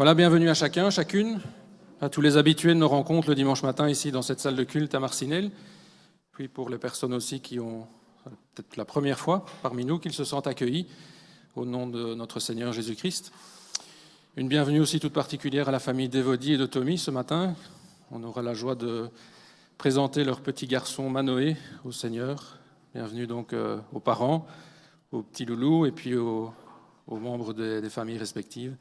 Voilà, bienvenue à chacun, chacune, à tous les habitués de nos rencontres le dimanche matin ici dans cette salle de culte à Marcinelle, puis pour les personnes aussi qui ont peut-être la première fois parmi nous, qu'ils se sentent accueillis au nom de notre Seigneur Jésus-Christ. Une bienvenue aussi toute particulière à la famille d'Évodie et de Tommy ce matin. On aura la joie de présenter leur petit garçon Manoé au Seigneur. Bienvenue donc aux parents, aux petits loulous et puis aux membres des familles respectives,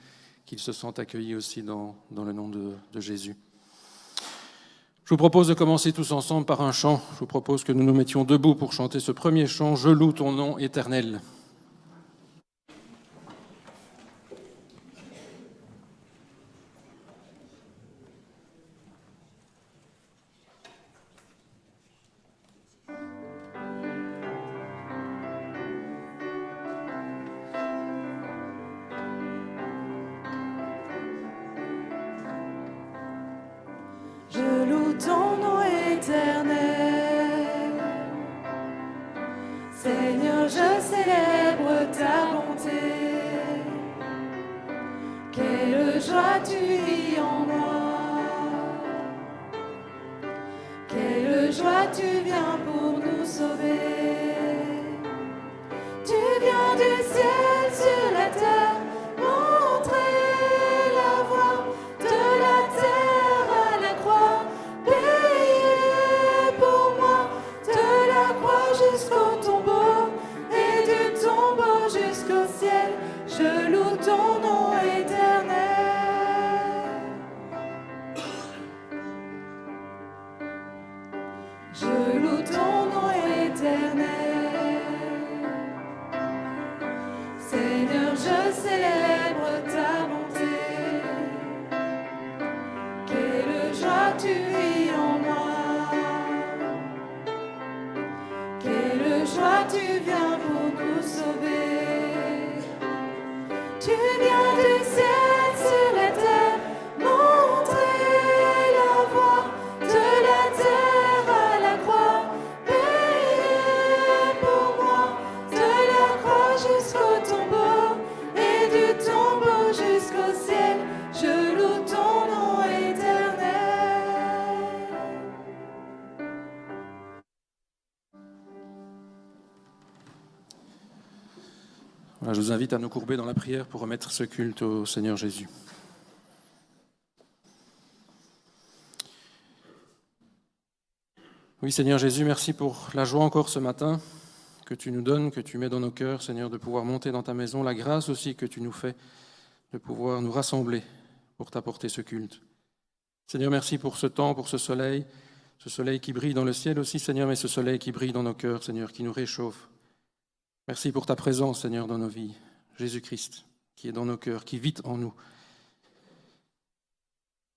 qu'ils se sentent accueillis aussi dans le nom de Jésus. Je vous propose de commencer tous ensemble par un chant. Je vous propose que nous nous mettions debout pour chanter ce premier chant « Je loue ton nom éternel ». Seigneur, je célèbre ta bonté. Quelle joie tu vis en moi. Quelle joie tu viens pour nous sauver. Tu viens du ciel sur la terre, montrer la voie de la terre à la croix, payer pour moi de la croix jusqu'au tombeau et du tombeau jusqu'au ciel. Je loue ton nom éternel. Je loue ton nom éternel. Seigneur, je célèbre ta bonté. Quelle joie tu vis en moi. Quelle joie tu viens pour nous sauver. Tu viens du ciel sur la terre, montrer la voie de la terre à la croix, payer pour moi de la croix jusqu'au tombeau et du tombeau jusqu'au ciel. Je loue ton nom éternel. Voilà, je vous invite à nous courber dans la prière pour remettre ce culte au Seigneur Jésus. Oui, Seigneur Jésus, merci pour la joie encore ce matin que tu nous donnes, que tu mets dans nos cœurs, Seigneur, de pouvoir monter dans ta maison, la grâce aussi que tu nous fais de pouvoir nous rassembler pour t'apporter ce culte. Seigneur, merci pour ce temps, pour ce soleil qui brille dans le ciel aussi, Seigneur, mais ce soleil qui brille dans nos cœurs, Seigneur, qui nous réchauffe. Merci pour ta présence, Seigneur, dans nos vies. Jésus-Christ, qui est dans nos cœurs, qui vit en nous.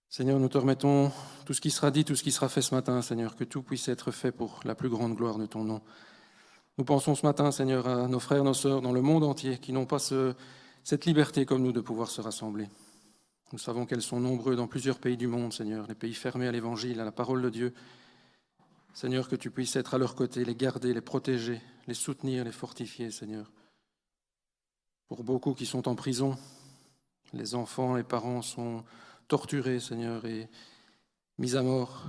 Seigneur, nous te remettons tout ce qui sera dit, tout ce qui sera fait ce matin, Seigneur, que tout puisse être fait pour la plus grande gloire de ton nom. Nous pensons ce matin, Seigneur, à nos frères, nos sœurs dans le monde entier qui n'ont pas cette liberté comme nous de pouvoir se rassembler. Nous savons qu'elles sont nombreuses dans plusieurs pays du monde, Seigneur, les pays fermés à l'Évangile, à la parole de Dieu. Seigneur, que tu puisses être à leur côté, les garder, les protéger, les soutenir, les fortifier, Seigneur. Pour beaucoup qui sont en prison, les enfants, les parents sont torturés, Seigneur, et mis à mort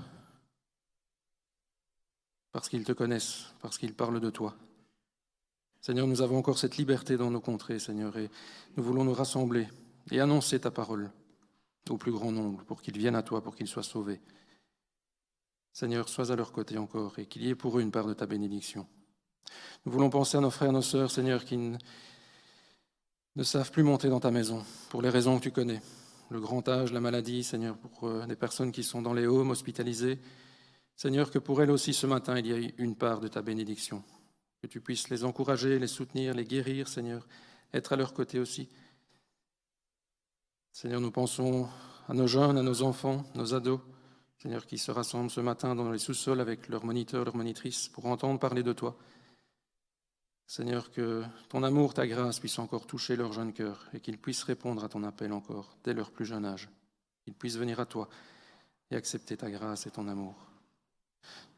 parce qu'ils te connaissent, parce qu'ils parlent de toi. Seigneur, nous avons encore cette liberté dans nos contrées, Seigneur, et nous voulons nous rassembler et annoncer ta parole au plus grand nombre pour qu'ils viennent à toi, pour qu'ils soient sauvés. Seigneur, sois à leur côté encore et qu'il y ait pour eux une part de ta bénédiction. Nous voulons penser à nos frères et nos sœurs, Seigneur, qui ne savent plus monter dans ta maison pour les raisons que tu connais. Le grand âge, la maladie, Seigneur, pour des personnes qui sont dans les homes, hospitalisées. Seigneur, que pour elles aussi ce matin, il y ait une part de ta bénédiction. Que tu puisses les encourager, les soutenir, les guérir, Seigneur, être à leur côté aussi. Seigneur, nous pensons à nos jeunes, à nos enfants, nos ados, Seigneur, qui se rassemblent ce matin dans les sous-sols avec leurs moniteurs, leurs monitrices, pour entendre parler de toi. Seigneur, que ton amour, ta grâce puisse encore toucher leur jeune cœur et qu'ils puissent répondre à ton appel encore dès leur plus jeune âge. Qu'ils puissent venir à toi et accepter ta grâce et ton amour.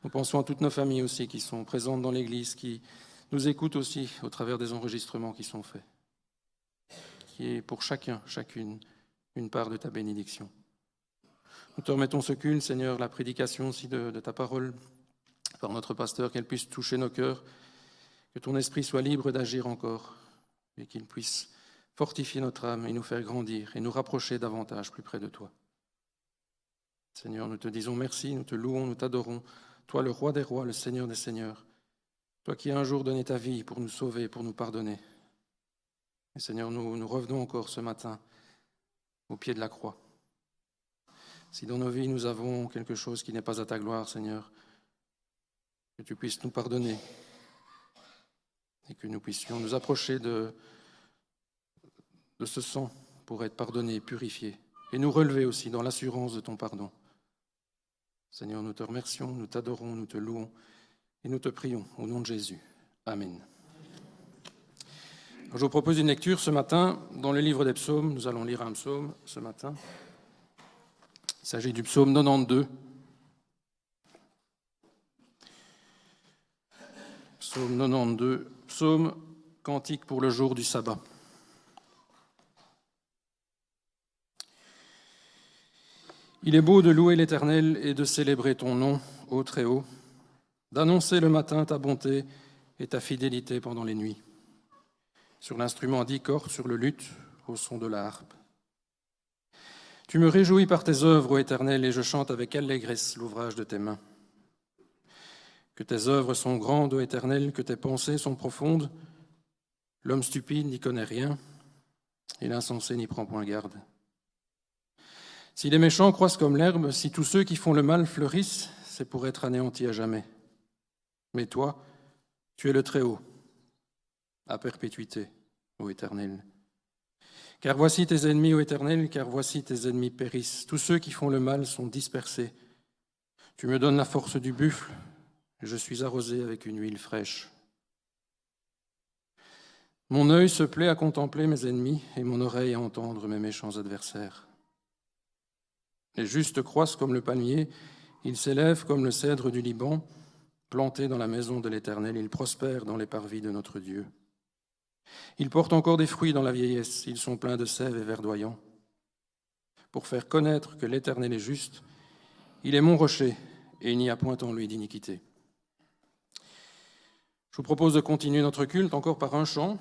Nous pensons à toutes nos familles aussi qui sont présentes dans l'Église, qui nous écoutent aussi au travers des enregistrements qui sont faits. Qui est pour chacun, chacune, une part de ta bénédiction. Nous te remettons ce culte, Seigneur, la prédication aussi de ta parole par notre pasteur, qu'elle puisse toucher nos cœurs, que ton esprit soit libre d'agir encore et qu'il puisse fortifier notre âme et nous faire grandir et nous rapprocher davantage plus près de toi. Seigneur, nous te disons merci, nous te louons, nous t'adorons, toi le roi des rois, le Seigneur des seigneurs, toi qui as un jour donné ta vie pour nous sauver, pour nous pardonner. Et Seigneur, nous revenons encore ce matin au pied de la croix. Si dans nos vies nous avons quelque chose qui n'est pas à ta gloire, Seigneur, que tu puisses nous pardonner et que nous puissions nous approcher de ce sang pour être pardonnés, purifiés et nous relever aussi dans l'assurance de ton pardon. Seigneur, nous te remercions, nous t'adorons, nous te louons et nous te prions au nom de Jésus. Amen. Alors, je vous propose une lecture ce matin dans le livre des psaumes. Nous allons lire un psaume ce matin. Il s'agit du psaume 92. Psaume 92, psaume cantique pour le jour du sabbat. Il est beau de louer l'Éternel et de célébrer ton nom, ô Très-Haut, d'annoncer le matin ta bonté et ta fidélité pendant les nuits. Sur l'instrument à 10 cordes, sur le luth, au son de la harpe. Tu me réjouis par tes œuvres, ô Éternel, et je chante avec allégresse l'ouvrage de tes mains. Que tes œuvres sont grandes, ô Éternel, que tes pensées sont profondes. L'homme stupide n'y connaît rien, et l'insensé n'y prend point garde. Si les méchants croissent comme l'herbe, si tous ceux qui font le mal fleurissent, c'est pour être anéantis à jamais. Mais toi, tu es le Très-Haut, à perpétuité, ô Éternel. Car voici tes ennemis, ô Éternel, car voici tes ennemis périssent. Tous ceux qui font le mal sont dispersés. Tu me donnes la force du buffle, et je suis arrosé avec une huile fraîche. Mon œil se plaît à contempler mes ennemis, et mon oreille à entendre mes méchants adversaires. Les justes croissent comme le palmier, ils s'élèvent comme le cèdre du Liban, plantés dans la maison de l'Éternel, ils prospèrent dans les parvis de notre Dieu. Ils portent encore des fruits dans la vieillesse, ils sont pleins de sève et verdoyants. Pour faire connaître que l'Éternel est juste, il est mon rocher, et il n'y a point en lui d'iniquité. Je vous propose de continuer notre culte encore par un chant,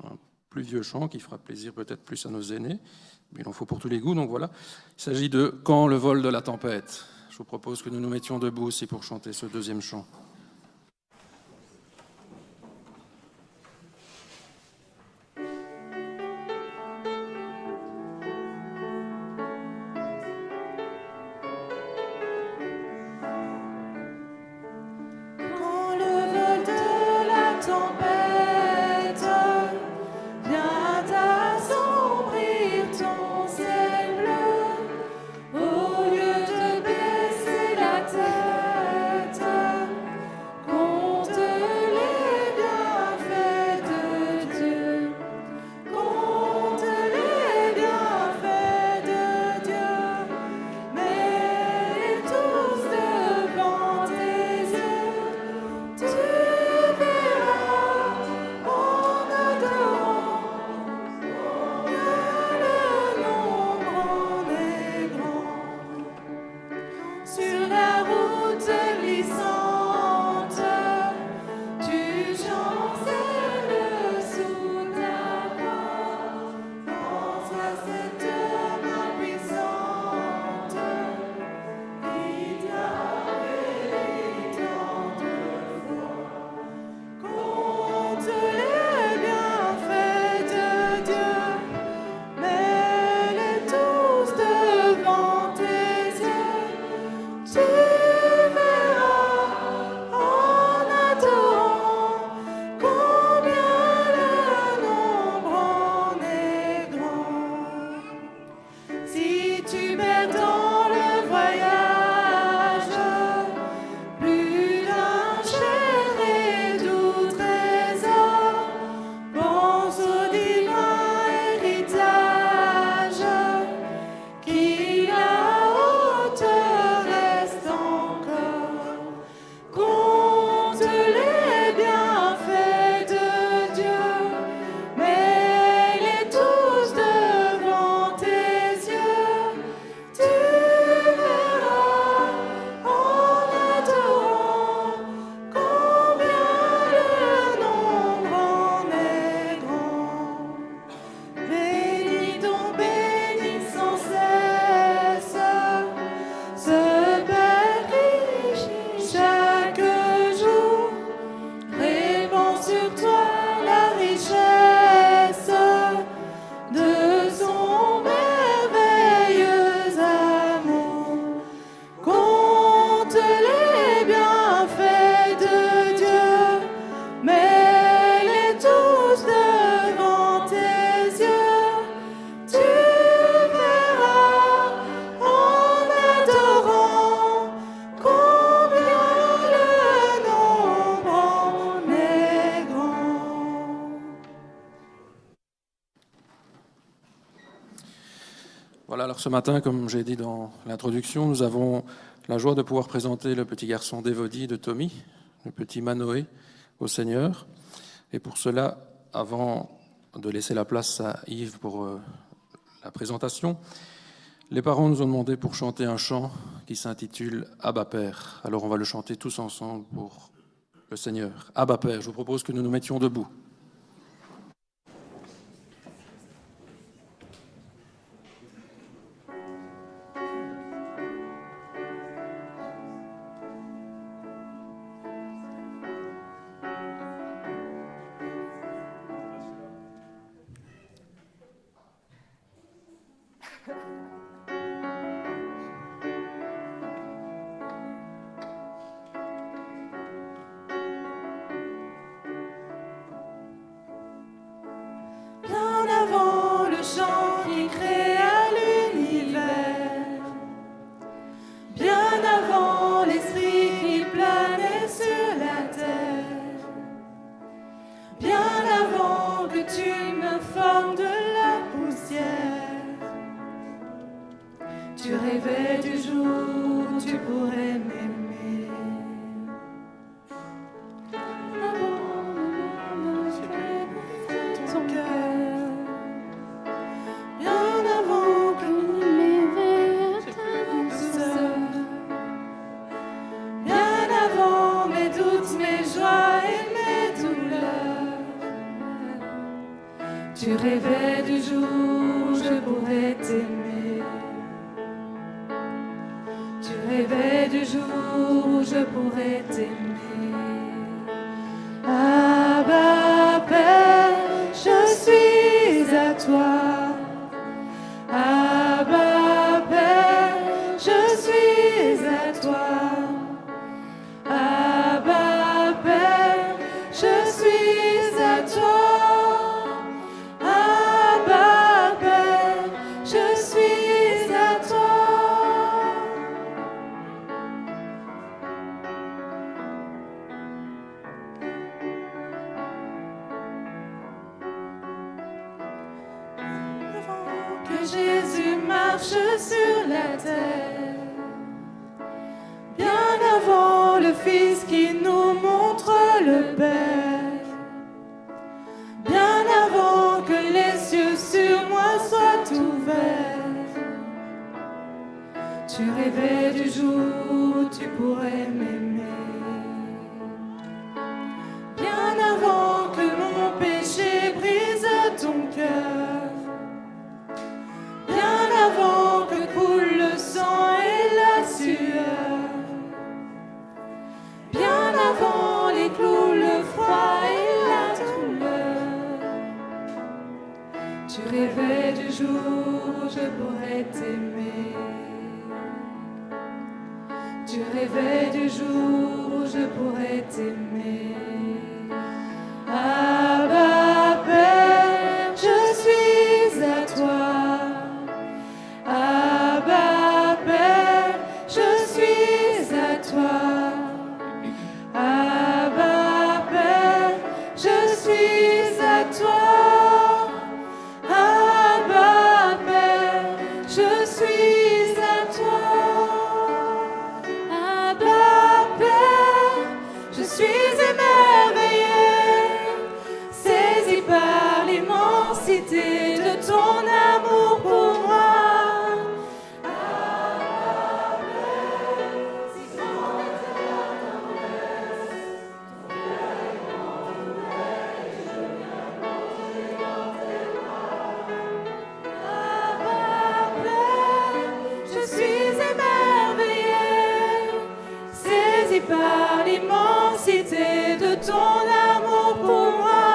un plus vieux chant qui fera plaisir peut-être plus à nos aînés, mais il en faut pour tous les goûts, donc voilà. Il s'agit de « Quand le vol de la tempête ». Je vous propose que nous nous mettions debout aussi pour chanter ce deuxième chant. Quand le vol de la tempête vient assombrir ton ciel bleu, au lieu de baisser la tête, Voilà, alors ce matin, comme j'ai dit dans l'introduction, nous avons la joie de pouvoir présenter le petit garçon d'Évodie de Tommy, le petit Manoé, au Seigneur. Et pour cela, avant de laisser la place à Yves pour la présentation, les parents nous ont demandé pour chanter un chant qui s'intitule « Abba Père ». Alors on va le chanter tous ensemble pour le Seigneur. « Abba Père ». Je vous propose que nous nous mettions debout. Bien avant le chant qui créa l'univers, bien avant l'esprit qui planait sur la terre, bien avant que tu me formes de la poussière, tu rêvais du jour où tu pourrais m'aimer. Ton cœur, bien avant que m'éveille ta douceur, bien avant mes doutes, mes joies et mes douleurs, tu rêvais du jour où je pourrais t'aimer. Tu rêvais du jour où je pourrais t'aimer. Abba Père, je suis à toi. Abba Père, je suis à toi. Abba Père, je suis à toi. Abba Père, je suis à toi. Que Jésus marche sur la terre, bien avant le Fils qui nous montre le Père, bien avant que les cieux sur moi soient ouverts, tu rêvais du jour où tu pourrais m'aimer. Bien avant que mon péché brise ton cœur, bien avant que coule le sang et la sueur, bien avant les clous, le froid et la douleur, tu rêvais du jour où je pourrais t'aimer. Tu rêvais du jour où je pourrais t'aimer. Abba Père, je suis à toi. Abba Père, je suis à toi. Abba Père, je suis à toi. Abba Père, je suis à toi. Abba Père, je suis émerveillée, saisi par l'immensité de ton amour pour moi. Je suis émerveillée, saisie par l'immensité de ton amour pour moi.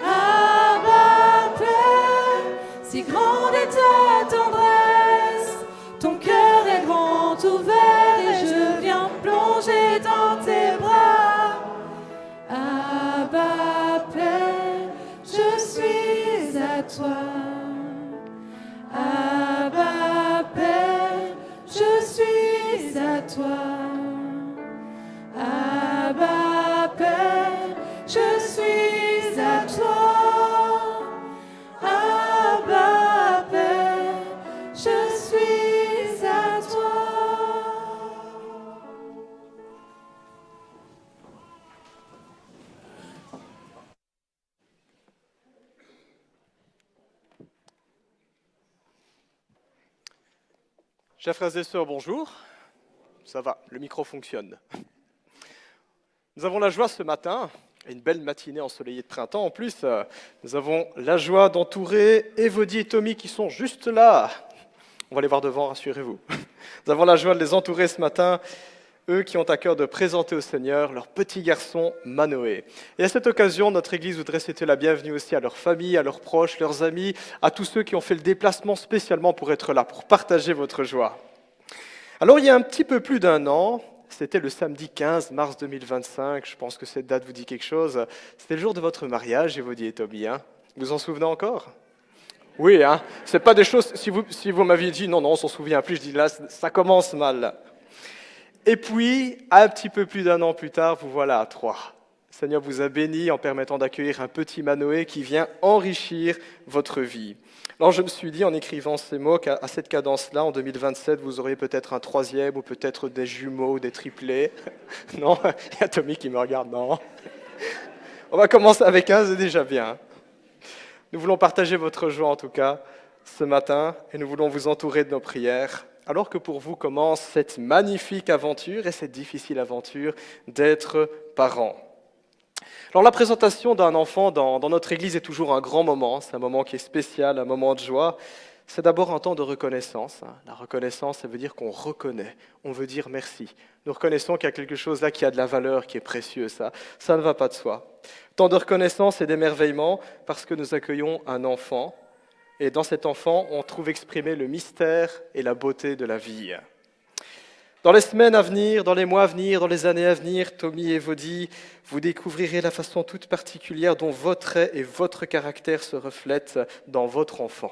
Abba Père, si grande est ta tendresse, ton cœur est grand ouvert et je viens plonger dans tes bras. Abba Père, je suis à toi. Abba Père, je suis à toi. Abba Père, je suis à toi. Abba Père, Chers frères et sœurs, bonjour. Ça va, le micro fonctionne. Nous avons la joie ce matin, et une belle matinée ensoleillée de printemps en plus, nous avons la joie d'entourer Évodie et Tommy qui sont juste là. On va les voir devant, rassurez-vous. Nous avons la joie de les entourer ce matin, eux qui ont à cœur de présenter au Seigneur leur petit garçon Manoé. Et à cette occasion, notre Église voudrait souhaiter la bienvenue aussi à leurs familles, à leurs proches, leurs amis, à tous ceux qui ont fait le déplacement spécialement pour être là, pour partager votre joie. Alors, il y a un petit peu plus d'un an, c'était le samedi 15 mars 2025, je pense que cette date vous dit quelque chose, c'était le jour de votre mariage, Évodie et Tommy, hein. Vous vous en souvenez encore ? Oui, hein, c'est pas des choses, si vous m'aviez dit non, on s'en souvient plus, je dis là, ça commence mal. Et puis, un petit peu plus d'un an plus tard, vous voilà à Troyes. Le Seigneur vous a béni en permettant d'accueillir un petit Manoé qui vient enrichir votre vie. Alors je me suis dit en écrivant ces mots qu'à cette cadence-là, en 2027, vous auriez peut-être un troisième ou peut-être des jumeaux ou des triplés. Non, il y a Tommy qui me regarde, non. On va commencer avec un, c'est déjà bien. Nous voulons partager votre joie en tout cas ce matin et nous voulons vous entourer de nos prières. Alors que pour vous commence cette magnifique aventure et cette difficile aventure d'être parent. Alors la présentation d'un enfant dans notre Église est toujours un grand moment, c'est un moment qui est spécial, un moment de joie. C'est d'abord un temps de reconnaissance. La reconnaissance, ça veut dire qu'on reconnaît, on veut dire merci. Nous reconnaissons qu'il y a quelque chose là qui a de la valeur, qui est précieux, ça ne va pas de soi. Temps de reconnaissance et d'émerveillement parce que nous accueillons un enfant. Et dans cet enfant, on trouve exprimé le mystère et la beauté de la vie. Dans les semaines à venir, dans les mois à venir, dans les années à venir, Tommy et Évodie, vous découvrirez la façon toute particulière dont votre trait et votre caractère se reflètent dans votre enfant.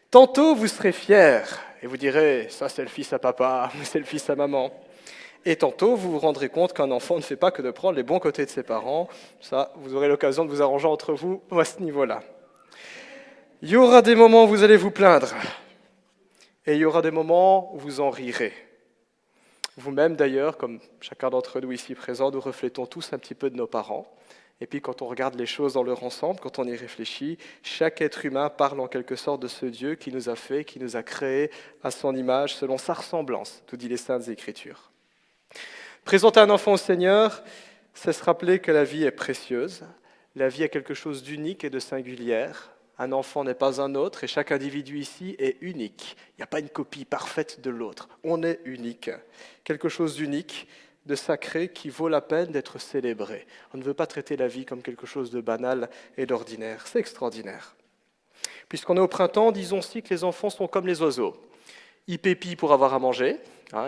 Tantôt, vous serez fiers et vous direz « ça, c'est le fils à papa, c'est le fils à maman ». Et tantôt, vous vous rendrez compte qu'un enfant ne fait pas que de prendre les bons côtés de ses parents. Ça, vous aurez l'occasion de vous arranger entre vous à ce niveau-là. Il y aura des moments où vous allez vous plaindre et il y aura des moments où vous en rirez. Vous-même d'ailleurs, comme chacun d'entre nous ici présents, nous reflétons tous un petit peu de nos parents. Et puis quand on regarde les choses dans leur ensemble, quand on y réfléchit, chaque être humain parle en quelque sorte de ce Dieu qui nous a fait, qui nous a créés à son image, selon sa ressemblance, tout dit les Saintes Écritures. Présenter un enfant au Seigneur, c'est se rappeler que la vie est précieuse, la vie est quelque chose d'unique et de singulière. Un enfant n'est pas un autre et chaque individu ici est unique. Il n'y a pas une copie parfaite de l'autre. On est unique. Quelque chose d'unique, de sacré qui vaut la peine d'être célébré. On ne veut pas traiter la vie comme quelque chose de banal et d'ordinaire. C'est extraordinaire. Puisqu'on est au printemps, disons aussi que les enfants sont comme les oiseaux. Ils pépient pour avoir à manger.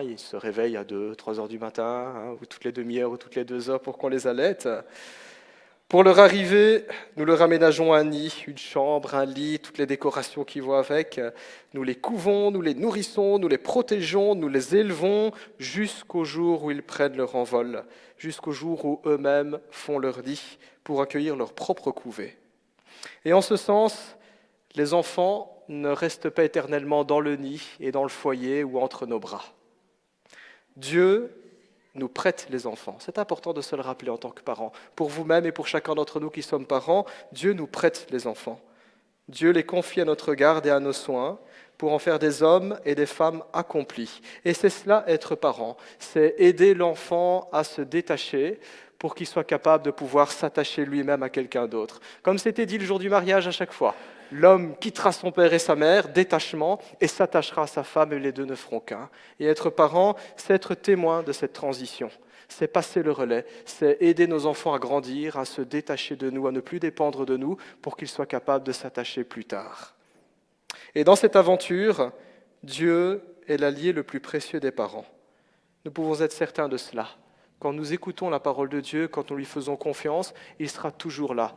Ils se réveillent à 2-3 heures du matin, ou toutes les demi-heures ou toutes les 2 heures pour qu'on les allaite. Pour leur arrivée, nous leur aménageons un nid, une chambre, un lit, toutes les décorations qui vont avec. Nous les couvons, nous les nourrissons, nous les protégeons, nous les élevons jusqu'au jour où ils prennent leur envol, jusqu'au jour où eux-mêmes font leur nid pour accueillir leur propre couvée. Et en ce sens, les enfants ne restent pas éternellement dans le nid et dans le foyer ou entre nos bras. Dieu nous prête les enfants. C'est important de se le rappeler en tant que parents. Pour vous-même et pour chacun d'entre nous qui sommes parents, Dieu nous prête les enfants. Dieu les confie à notre garde et à nos soins pour en faire des hommes et des femmes accomplis. Et c'est cela, être parent. C'est aider l'enfant à se détacher pour qu'il soit capable de pouvoir s'attacher lui-même à quelqu'un d'autre. Comme c'était dit le jour du mariage à chaque fois. L'homme quittera son père et sa mère, détachement, et s'attachera à sa femme, et les deux ne feront qu'un. Et être parent, c'est être témoin de cette transition. C'est passer le relais, c'est aider nos enfants à grandir, à se détacher de nous, à ne plus dépendre de nous, pour qu'ils soient capables de s'attacher plus tard. Et dans cette aventure, Dieu est l'allié le plus précieux des parents. Nous pouvons être certains de cela. Quand nous écoutons la parole de Dieu, quand nous lui faisons confiance, il sera toujours là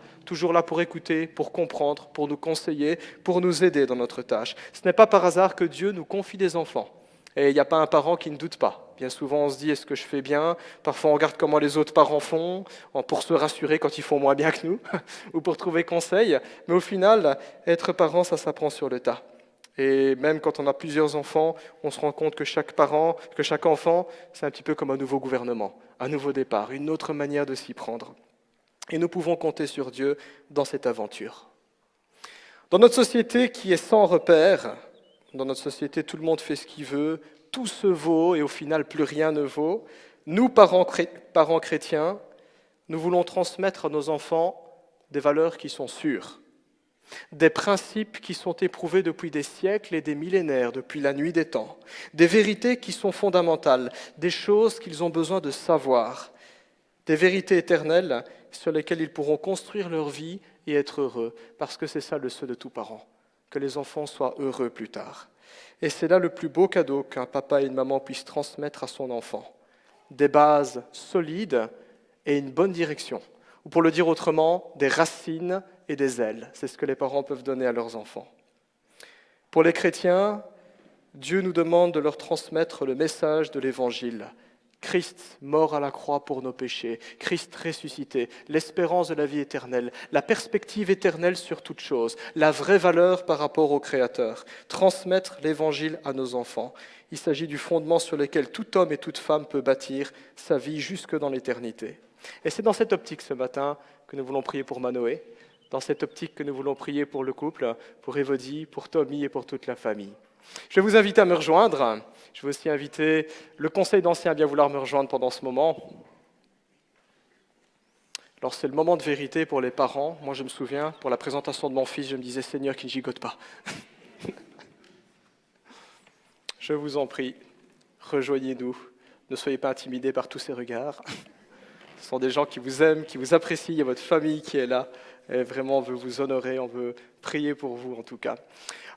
pour écouter, pour comprendre, pour nous conseiller, pour nous aider dans notre tâche. Ce n'est pas par hasard que Dieu nous confie des enfants. Et il n'y a pas un parent qui ne doute pas. Bien souvent, on se dit, est-ce que je fais bien ? Parfois, on regarde comment les autres parents font, pour se rassurer quand ils font moins bien que nous, ou pour trouver conseil. Mais au final, être parent, ça s'apprend sur le tas. Et même quand on a plusieurs enfants, on se rend compte que chaque enfant, c'est un petit peu comme un nouveau gouvernement, un nouveau départ, une autre manière de s'y prendre. Et nous pouvons compter sur Dieu dans cette aventure. Dans notre société qui est sans repère, Dans notre société, tout le monde fait ce qu'il veut, tout se vaut et au final, plus rien ne vaut. Nous, parents chrétiens, nous voulons transmettre à nos enfants des valeurs qui sont sûres, des principes qui sont éprouvés depuis des siècles et des millénaires, depuis la nuit des temps, des vérités qui sont fondamentales, des choses qu'ils ont besoin de savoir, des vérités éternelles sur lesquelles ils pourront construire leur vie et être heureux, parce que c'est ça le souhait de tout parent, que les enfants soient heureux plus tard. Et c'est là le plus beau cadeau qu'un papa et une maman puissent transmettre à son enfant. Des bases solides et une bonne direction. Ou pour le dire autrement, des racines et des ailes. C'est ce que les parents peuvent donner à leurs enfants. Pour les chrétiens, Dieu nous demande de leur transmettre le message de l'Évangile. Christ mort à la croix pour nos péchés, Christ ressuscité, l'espérance de la vie éternelle, la perspective éternelle sur toute chose, la vraie valeur par rapport au Créateur. Transmettre l'Évangile à nos enfants. Il s'agit du fondement sur lequel tout homme et toute femme peut bâtir sa vie jusque dans l'éternité. Et c'est dans cette optique ce matin que nous voulons prier pour Manoé, dans cette optique que nous voulons prier pour le couple, pour Évodie, pour Tommy et pour toute la famille. Je vais vous inviter à me rejoindre. Je vais aussi inviter le conseil d'anciens à bien vouloir me rejoindre pendant ce moment. Alors c'est le moment de vérité pour les parents. Moi je me souviens, pour la présentation de mon fils, je me disais « Seigneur, qu'il ne gigote pas ». Je vous en prie, rejoignez-nous. Ne soyez pas intimidés par tous ces regards. Ce sont des gens qui vous aiment, qui vous apprécient, il y a votre famille qui est là. Et vraiment, on veut vous honorer, on veut prier pour vous en tout cas.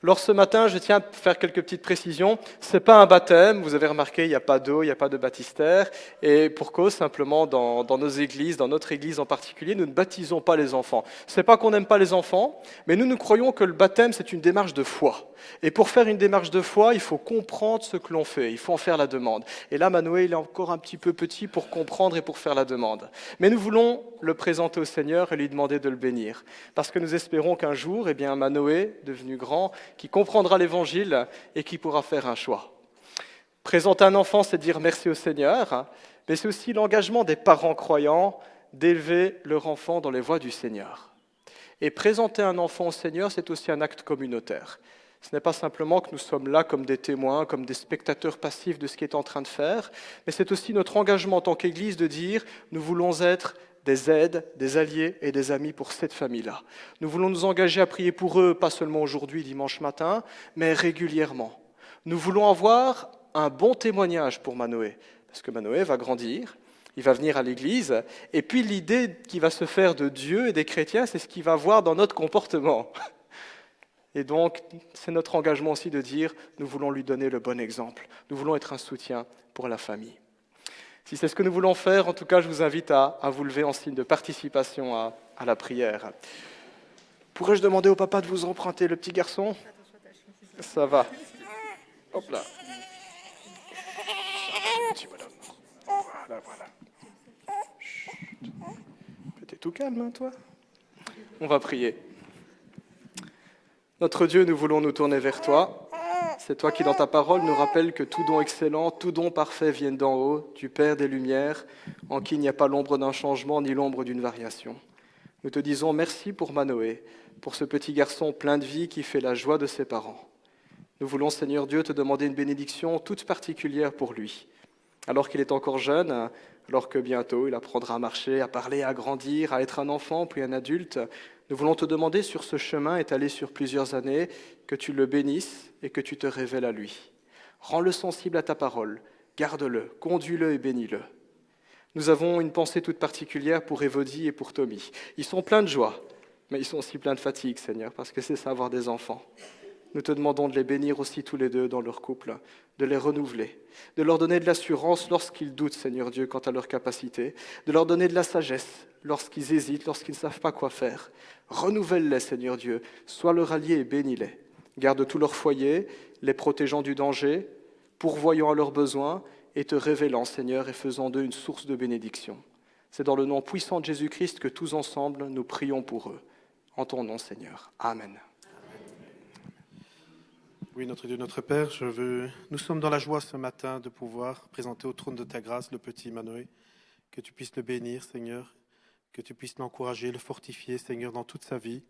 Alors ce matin, je tiens à faire quelques petites précisions. Ce n'est pas un baptême, vous avez remarqué, il n'y a pas d'eau, il n'y a pas de baptistère. Et pour cause, simplement, dans nos églises, dans notre église en particulier, nous ne baptisons pas les enfants. Ce n'est pas qu'on n'aime pas les enfants, mais nous croyons que le baptême, c'est une démarche de foi. Et pour faire une démarche de foi, il faut comprendre ce que l'on fait, il faut en faire la demande. Et là, Manoé, il est encore un petit peu petit pour comprendre et pour faire la demande. Mais nous voulons le présenter au Seigneur et lui demander de le bénir. Parce que nous espérons qu'un jour, Manoé, devenu grand, qui comprendra l'Évangile et qui pourra faire un choix. Présenter un enfant, c'est dire merci au Seigneur, mais c'est aussi l'engagement des parents croyants d'élever leur enfant dans les voies du Seigneur. Et présenter un enfant au Seigneur, c'est aussi un acte communautaire. Ce n'est pas simplement que nous sommes là comme des témoins, comme des spectateurs passifs de ce qu'il est en train de faire, mais c'est aussi notre engagement en tant qu'Église de dire « nous voulons être des aides, des alliés et des amis pour cette famille-là. Nous voulons nous engager à prier pour eux, pas seulement aujourd'hui, dimanche matin, mais régulièrement. Nous voulons avoir un bon témoignage pour Manoé, parce que Manoé va grandir, il va venir à l'église, et puis l'idée qui va se faire de Dieu et des chrétiens, c'est ce qu'il va voir dans notre comportement. Et donc, c'est notre engagement aussi de dire, nous voulons lui donner le bon exemple. Nous voulons être un soutien pour la famille. Si c'est ce que nous voulons faire, en tout cas, je vous invite à vous lever en signe de participation à la prière. Pourrais-je demander au papa de vous emprunter le petit garçon ? Ça va. Hop là. Petit bonhomme. Voilà. Chut. T'es tout calme, hein, toi ? On va prier. Notre Dieu, nous voulons nous tourner vers toi. C'est toi qui, dans ta parole, nous rappelle que tout don excellent, tout don parfait viennent d'en haut, du Père des Lumières, en qui il n'y a pas l'ombre d'un changement ni l'ombre d'une variation. Nous te disons merci pour Manoé, pour ce petit garçon plein de vie qui fait la joie de ses parents. Nous voulons, Seigneur Dieu, te demander une bénédiction toute particulière pour lui. Alors qu'il est encore jeune, alors que bientôt il apprendra à marcher, à parler, à grandir, à être un enfant, puis un adulte, nous voulons te demander sur ce chemin étalé sur plusieurs années que tu le bénisses et que tu te révèles à lui. Rends-le sensible à ta parole, garde-le, conduis-le et bénis-le. Nous avons une pensée toute particulière pour Évodie et pour Tommy. Ils sont pleins de joie, mais ils sont aussi pleins de fatigue, Seigneur, parce que c'est ça avoir des enfants. Nous te demandons de les bénir aussi tous les deux dans leur couple, de les renouveler, de leur donner de l'assurance lorsqu'ils doutent, Seigneur Dieu, quant à leur capacité, de leur donner de la sagesse lorsqu'ils hésitent, lorsqu'ils ne savent pas quoi faire. Renouvelle-les, Seigneur Dieu, sois leur allié et bénis-les. Garde tout leur foyer, les protégeant du danger, pourvoyant à leurs besoins et te révélant, Seigneur, et faisant d'eux une source de bénédiction. C'est dans le nom puissant de Jésus-Christ que tous ensemble nous prions pour eux. En ton nom, Seigneur. Amen. Oui, notre Dieu, notre Père, nous sommes dans la joie ce matin de pouvoir présenter au trône de ta grâce le petit Manoé, que tu puisses le bénir, Seigneur, que tu puisses l'encourager, le fortifier, Seigneur, dans toute sa vie.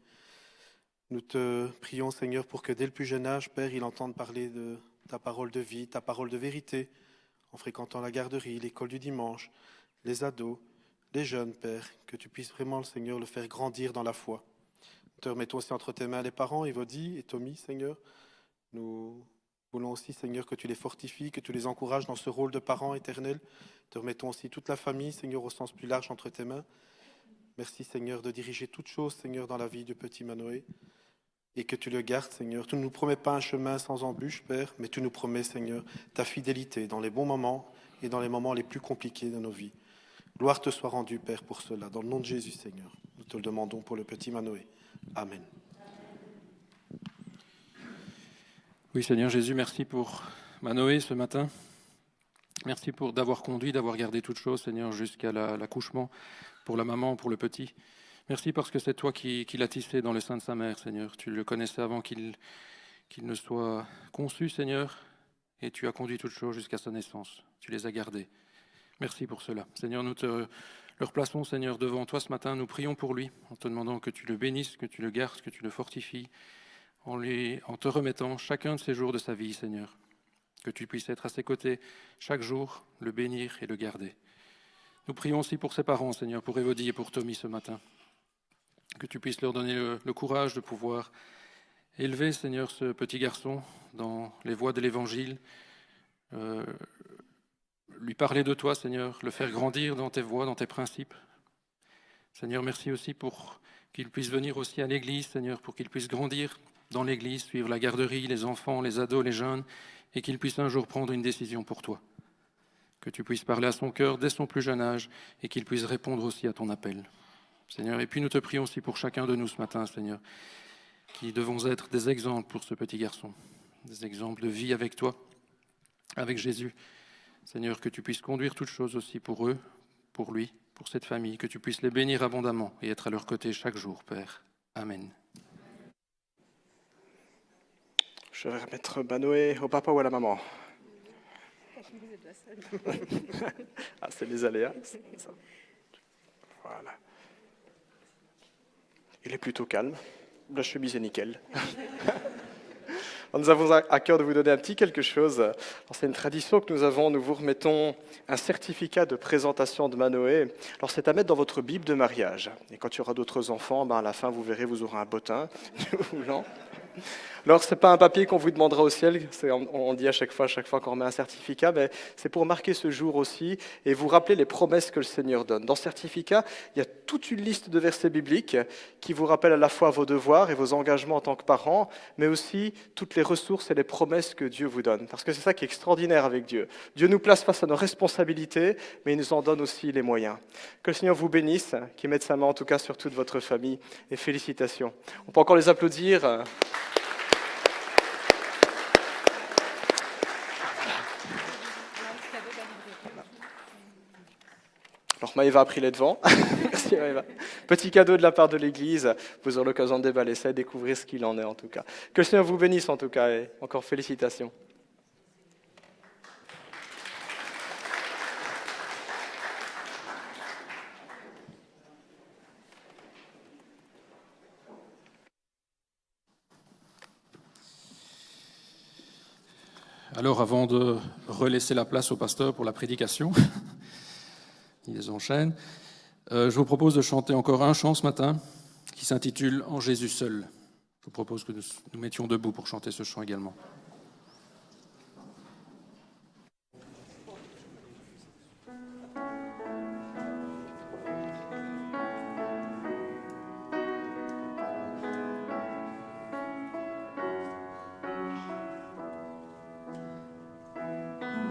Nous te prions, Seigneur, pour que dès le plus jeune âge, Père, il entende parler de ta parole de vie, ta parole de vérité, en fréquentant la garderie, l'école du dimanche, les ados, les jeunes, Père, que tu puisses vraiment, Seigneur, le faire grandir dans la foi. Nous te remettons aussi entre tes mains les parents, Évodie et Tommy, Seigneur. Nous voulons aussi, Seigneur, que tu les fortifies, que tu les encourages dans ce rôle de parents éternels. Te remettons aussi toute la famille, Seigneur, au sens plus large entre tes mains. Merci, Seigneur, de diriger toutes choses, Seigneur, dans la vie du petit Manoé. Et que tu le gardes, Seigneur. Tu ne nous promets pas un chemin sans embûche, Père, mais tu nous promets, Seigneur, ta fidélité dans les bons moments et dans les moments les plus compliqués de nos vies. Gloire te soit rendue, Père, pour cela. Dans le nom de Jésus, Seigneur, nous te le demandons pour le petit Manoé. Amen. Oui, Seigneur Jésus, merci pour Manoé ce matin. Merci d'avoir conduit, d'avoir gardé toutes choses, Seigneur, jusqu'à l'accouchement, pour la maman, pour le petit. Merci parce que c'est toi qui l'as tissé dans le sein de sa mère, Seigneur. Tu le connaissais avant qu'il ne soit conçu, Seigneur, et tu as conduit toutes choses jusqu'à sa naissance. Tu les as gardées. Merci pour cela. Seigneur, nous te le replaçons, Seigneur, devant toi ce matin. Nous prions pour lui, en te demandant que tu le bénisses, que tu le gardes, que tu le fortifies, en te remettant chacun de ces jours de sa vie, Seigneur. Que tu puisses être à ses côtés chaque jour, le bénir et le garder. Nous prions aussi pour ses parents, Seigneur, pour Évodie et pour Tommy ce matin. Que tu puisses leur donner le courage de pouvoir élever, Seigneur, ce petit garçon dans les voies de l'Évangile, lui parler de toi, Seigneur, le faire grandir dans tes voies, dans tes principes. Seigneur, merci aussi pour qu'il puisse venir aussi à l'Église, Seigneur, pour qu'il puisse grandir dans l'Église, suivre la garderie, les enfants, les ados, les jeunes, et qu'il puisse un jour prendre une décision pour toi. Que tu puisses parler à son cœur dès son plus jeune âge et qu'il puisse répondre aussi à ton appel. Seigneur, et puis nous te prions aussi pour chacun de nous ce matin, Seigneur, qui devons être des exemples pour ce petit garçon, des exemples de vie avec toi, avec Jésus. Seigneur, que tu puisses conduire toutes choses aussi pour eux, pour lui, pour cette famille, que tu puisses les bénir abondamment et être à leur côté chaque jour, Père. Amen. Je vais remettre Manoé au papa ou à la maman. Ah, c'est les aléas. C'est ça. Voilà. Il est plutôt calme. La chemise est nickel. Nous avons à cœur de vous donner un petit quelque chose. Alors, c'est une tradition que nous avons. Nous vous remettons un certificat de présentation de Manoé. Alors, c'est à mettre dans votre Bible de mariage. Et quand il y aura d'autres enfants, à la fin, vous verrez, vous aurez un bottin. Alors, ce n'est pas un papier qu'on vous demandera au ciel, on dit à chaque fois qu'on remet un certificat, mais c'est pour marquer ce jour aussi et vous rappeler les promesses que le Seigneur donne. Dans ce certificat, il y a toute une liste de versets bibliques qui vous rappellent à la fois vos devoirs et vos engagements en tant que parents, mais aussi toutes les ressources et les promesses que Dieu vous donne. Parce que c'est ça qui est extraordinaire avec Dieu. Dieu nous place face à nos responsabilités, mais il nous en donne aussi les moyens. Que le Seigneur vous bénisse, qu'il mette sa main en tout cas sur toute votre famille, et félicitations. On peut encore les applaudir. Alors Maëva a pris les devants. Merci Maëva. Petit cadeau de la part de l'Église. Vous aurez l'occasion de déballer ça et découvrir ce qu'il en est en tout cas. Que le Seigneur vous bénisse en tout cas et encore félicitations. Alors avant de relaisser la place au pasteur pour la prédication, il les enchaîne. Je vous propose de chanter encore un chant ce matin qui s'intitule « En Jésus seul ». Je vous propose que nous mettions debout pour chanter ce chant également.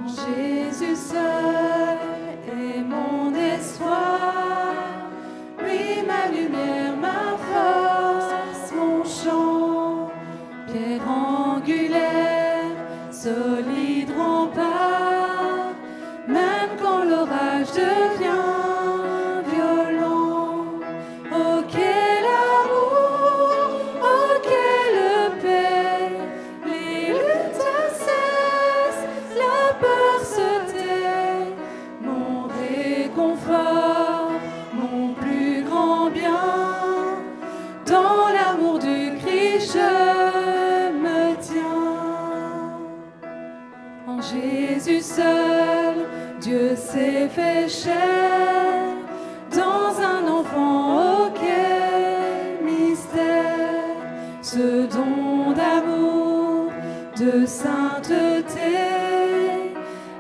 Jésus seul est mon espoir, lui ma lumière, ma force, mon chant, pierre angulaire, solide rempart, même quand l'orage devient violent. Oh quel amour, oh quelle paix, les luttes cessent, la peur se tait, mon réconfort, mon plus grand bien, dans l'amour du Christ Jésus seul, Dieu s'est fait chair, dans un enfant, oh quel mystère, ce don d'amour, de sainteté,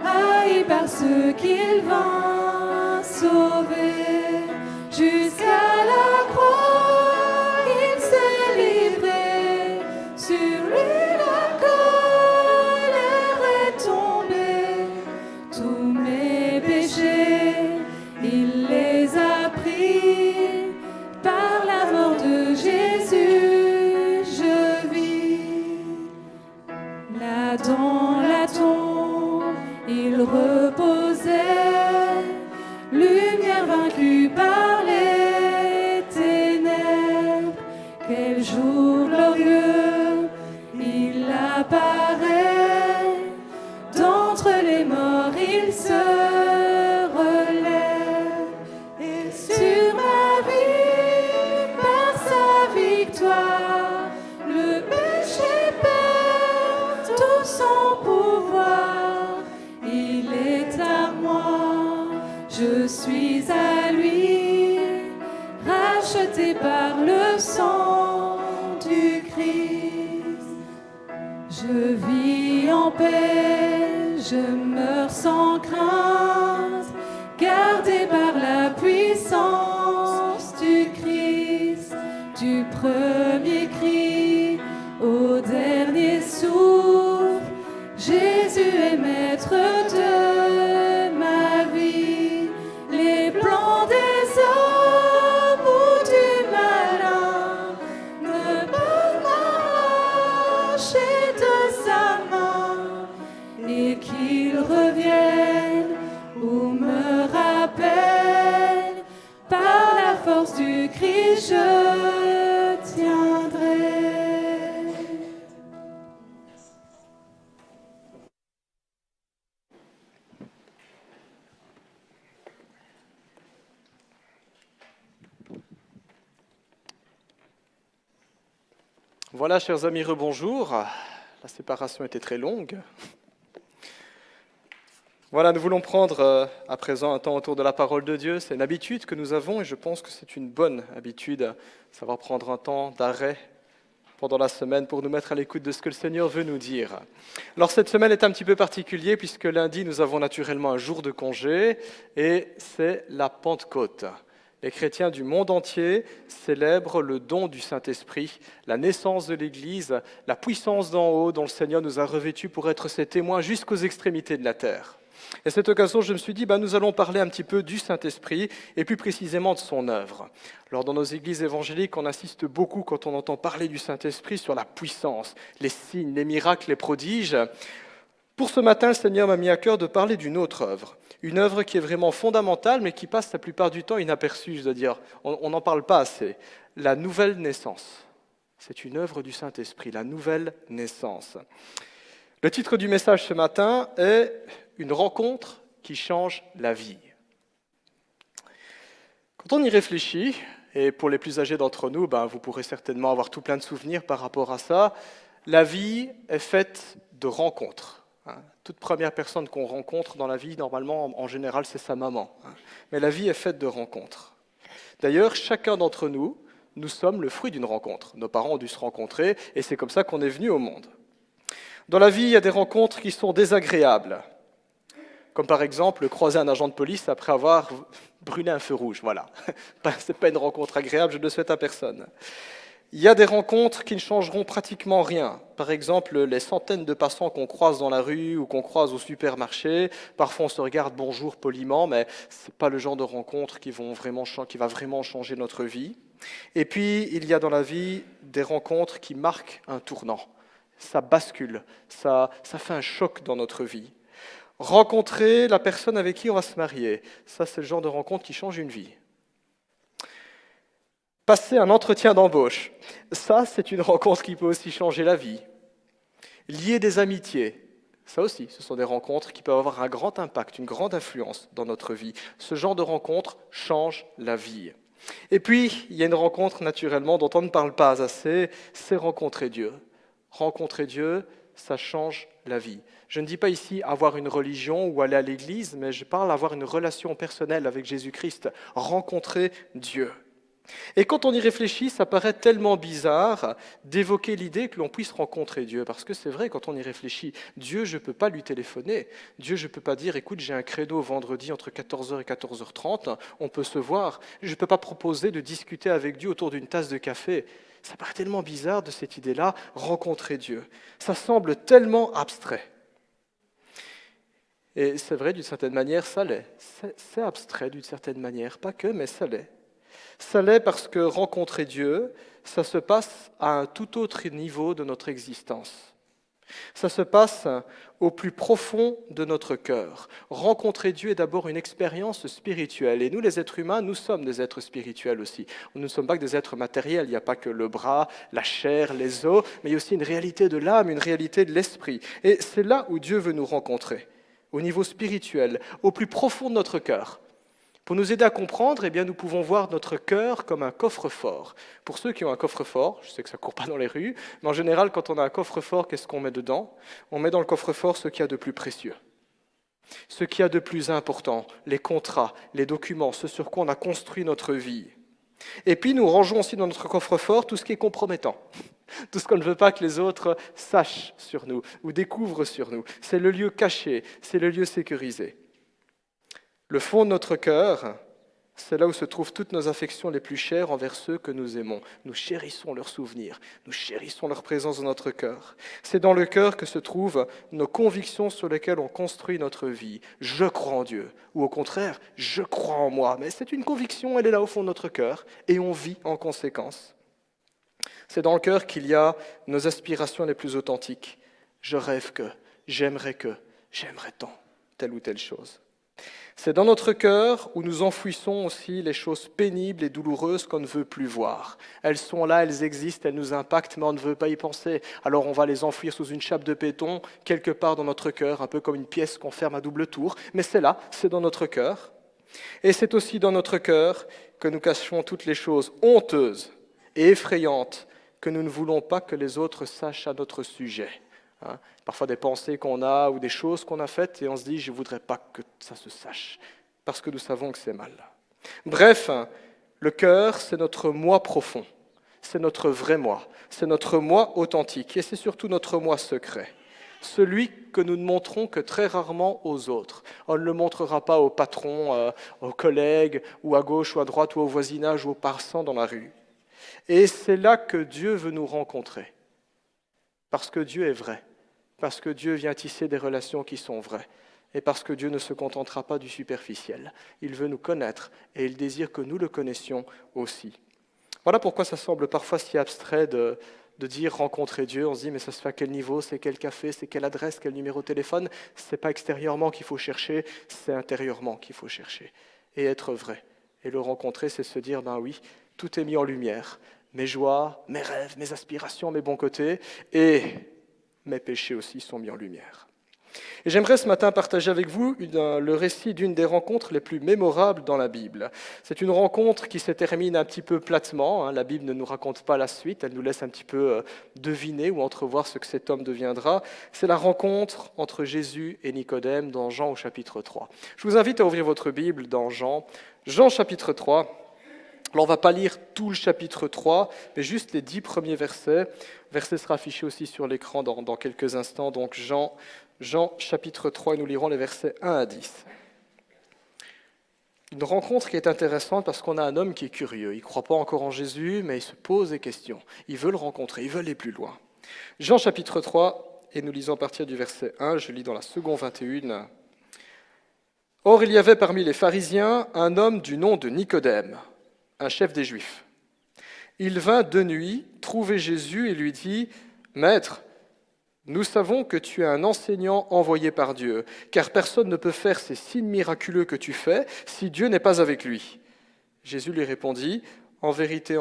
haï par ceux qu'il vint sauver, jusqu'à la croix, il s'est livré, sur lui la colère est tombée, tous mes péchés, il les a pris, par la mort de Jésus, je vis. Là dans la tombe, il reposait, lumière vaincue par les ténèbres. Quel jour glorieux, il apparaît, d'entre les morts il se relève. Et sur ma vie, par sa victoire, le péché perd tout son pouvoir. Il est à moi, je suis à lui, racheté par le sang du Christ. Je vis en paix, je meurs sans crainte, gardé par la puissance du Christ, du premier cri au dernier souffle. Jésus est maître de ma vie. Les plans des hommes ou du malin ne peuvent m'arracher de sa main, et qu'il revienne ou me rappelle, par la force du Christ je tiendrai. Voilà, chers amis, rebonjour. La séparation était très longue. Voilà, nous voulons prendre à présent un temps autour de la parole de Dieu. C'est une habitude que nous avons et je pense que c'est une bonne habitude, savoir prendre un temps d'arrêt pendant la semaine pour nous mettre à l'écoute de ce que le Seigneur veut nous dire. Alors cette semaine est un petit peu particulière puisque lundi nous avons naturellement un jour de congé et c'est la Pentecôte. Les chrétiens du monde entier célèbrent le don du Saint-Esprit, la naissance de l'Église, la puissance d'en haut dont le Seigneur nous a revêtus pour être ses témoins jusqu'aux extrémités de la terre. Et à cette occasion, je me suis dit, nous allons parler un petit peu du Saint-Esprit et plus précisément de son œuvre. Alors dans nos églises évangéliques, on insiste beaucoup quand on entend parler du Saint-Esprit sur la puissance, les signes, les miracles, les prodiges. Pour ce matin, le Seigneur m'a mis à cœur de parler d'une autre œuvre. Une œuvre qui est vraiment fondamentale, mais qui passe la plupart du temps inaperçue, je dois dire. On n'en parle pas assez. La nouvelle naissance. C'est une œuvre du Saint-Esprit, la nouvelle naissance. Le titre du message ce matin est « Une rencontre qui change la vie ». Quand on y réfléchit, et pour les plus âgés d'entre nous, vous pourrez certainement avoir tout plein de souvenirs par rapport à ça, la vie est faite de rencontres. Toute première personne qu'on rencontre dans la vie, normalement, en général, c'est sa maman. Mais la vie est faite de rencontres. D'ailleurs, chacun d'entre nous, nous sommes le fruit d'une rencontre. Nos parents ont dû se rencontrer, et c'est comme ça qu'on est venu au monde. Dans la vie, il y a des rencontres qui sont désagréables, comme par exemple croiser un agent de police après avoir brûlé un feu rouge. Voilà, c'est pas une rencontre agréable, je ne le souhaite à personne. Il y a des rencontres qui ne changeront pratiquement rien. Par exemple, les centaines de passants qu'on croise dans la rue ou qu'on croise au supermarché. Parfois, on se regarde bonjour poliment, mais ce n'est pas le genre de rencontre qui va vraiment changer notre vie. Et puis, il y a dans la vie des rencontres qui marquent un tournant. Ça bascule, ça fait un choc dans notre vie. Rencontrer la personne avec qui on va se marier, ça c'est le genre de rencontre qui change une vie. Passer un entretien d'embauche, ça c'est une rencontre qui peut aussi changer la vie. Lier des amitiés, ça aussi, ce sont des rencontres qui peuvent avoir un grand impact, une grande influence dans notre vie. Ce genre de rencontre change la vie. Et puis, il y a une rencontre naturellement dont on ne parle pas assez, c'est rencontrer Dieu. Rencontrer Dieu, ça change la vie. Je ne dis pas ici avoir une religion ou aller à l'église, mais je parle d'avoir une relation personnelle avec Jésus-Christ, rencontrer Dieu. Et quand on y réfléchit, ça paraît tellement bizarre d'évoquer l'idée que l'on puisse rencontrer Dieu. Parce que c'est vrai, quand on y réfléchit, Dieu, je ne peux pas lui téléphoner. Dieu, je ne peux pas dire, écoute, j'ai un créneau vendredi entre 14h et 14h30, on peut se voir. Je ne peux pas proposer de discuter avec Dieu autour d'une tasse de café. Ça paraît tellement bizarre de cette idée-là, rencontrer Dieu. Ça semble tellement abstrait. Et c'est vrai, d'une certaine manière, ça l'est. C'est abstrait d'une certaine manière, pas que, mais ça l'est. Ça l'est parce que rencontrer Dieu, ça se passe à un tout autre niveau de notre existence. Ça se passe au plus profond de notre cœur. Rencontrer Dieu est d'abord une expérience spirituelle. Et nous, les êtres humains, nous sommes des êtres spirituels aussi. Nous ne sommes pas que des êtres matériels. Il n'y a pas que le bras, la chair, les os, mais il y a aussi une réalité de l'âme, une réalité de l'esprit. Et c'est là où Dieu veut nous rencontrer, au niveau spirituel, au plus profond de notre cœur. Pour nous aider à comprendre, eh bien, nous pouvons voir notre cœur comme un coffre-fort. Pour ceux qui ont un coffre-fort, je sais que ça ne court pas dans les rues, mais en général, quand on a un coffre-fort, qu'est-ce qu'on met dedans ? On met dans le coffre-fort ce qu'il y a de plus précieux, ce qu'il y a de plus important, les contrats, les documents, ce sur quoi on a construit notre vie. Et puis, nous rangeons aussi dans notre coffre-fort tout ce qui est compromettant, tout ce qu'on ne veut pas que les autres sachent sur nous ou découvrent sur nous. C'est le lieu caché, c'est le lieu sécurisé. Le fond de notre cœur, c'est là où se trouvent toutes nos affections les plus chères envers ceux que nous aimons. Nous chérissons leurs souvenirs, nous chérissons leur présence dans notre cœur. C'est dans le cœur que se trouvent nos convictions sur lesquelles on construit notre vie. Je crois en Dieu, ou au contraire, je crois en moi. Mais c'est une conviction, elle est là au fond de notre cœur, et on vit en conséquence. C'est dans le cœur qu'il y a nos aspirations les plus authentiques. Je rêve que, j'aimerais tant, telle ou telle chose. C'est dans notre cœur où nous enfouissons aussi les choses pénibles et douloureuses qu'on ne veut plus voir. Elles sont là, elles existent, elles nous impactent, mais on ne veut pas y penser. Alors on va les enfouir sous une chape de béton, quelque part dans notre cœur, un peu comme une pièce qu'on ferme à double tour. Mais c'est là, c'est dans notre cœur. Et c'est aussi dans notre cœur que nous cachons toutes les choses honteuses et effrayantes que nous ne voulons pas que les autres sachent à notre sujet. Parfois des pensées qu'on a ou des choses qu'on a faites et on se dit « je ne voudrais pas que ça se sache » parce que nous savons que c'est mal. Bref, le cœur, c'est notre moi profond, c'est notre vrai moi, c'est notre moi authentique et c'est surtout notre moi secret. Celui que nous ne montrons que très rarement aux autres. On ne le montrera pas au patron, aux collègues, ou à gauche ou à droite, ou au voisinage, ou aux passants dans la rue. Et c'est là que Dieu veut nous rencontrer. Parce que Dieu est vrai. Parce que Dieu vient tisser des relations qui sont vraies. Et parce que Dieu ne se contentera pas du superficiel. Il veut nous connaître et il désire que nous le connaissions aussi. Voilà pourquoi ça semble parfois si abstrait de dire rencontrer Dieu. On se dit mais ça se fait à quel niveau, c'est quel café, c'est quelle adresse, quel numéro de téléphone. Ce n'est pas extérieurement qu'il faut chercher, c'est intérieurement qu'il faut chercher. Et être vrai. Et le rencontrer, c'est se dire ben oui, tout est mis en lumière. Mes joies, mes rêves, mes aspirations, mes bons côtés et mes péchés aussi sont mis en lumière. Et j'aimerais ce matin partager avec vous le récit d'une des rencontres les plus mémorables dans la Bible. C'est une rencontre qui se termine un petit peu platement. La Bible ne nous raconte pas la suite, elle nous laisse un petit peu deviner ou entrevoir ce que cet homme deviendra. C'est la rencontre entre Jésus et Nicodème dans Jean au chapitre 3. Je vous invite à ouvrir votre Bible dans Jean chapitre 3. Alors on ne va pas lire tout le chapitre 3, mais juste les 10 premiers versets. Le verset sera affiché aussi sur l'écran dans quelques instants. Donc Jean chapitre 3, et nous lirons les versets 1 à 10. Une rencontre qui est intéressante parce qu'on a un homme qui est curieux. Il ne croit pas encore en Jésus, mais il se pose des questions. Il veut le rencontrer, il veut aller plus loin. Jean chapitre 3, et nous lisons à partir du verset 1, je lis dans la seconde 21. « Or il y avait parmi les pharisiens un homme du nom de Nicodème, un chef des Juifs. Il vint de nuit trouver Jésus et lui dit « Maître, nous savons que tu es un enseignant envoyé par Dieu, car personne ne peut faire ces signes miraculeux que tu fais si Dieu n'est pas avec lui. » Jésus lui répondit « En vérité,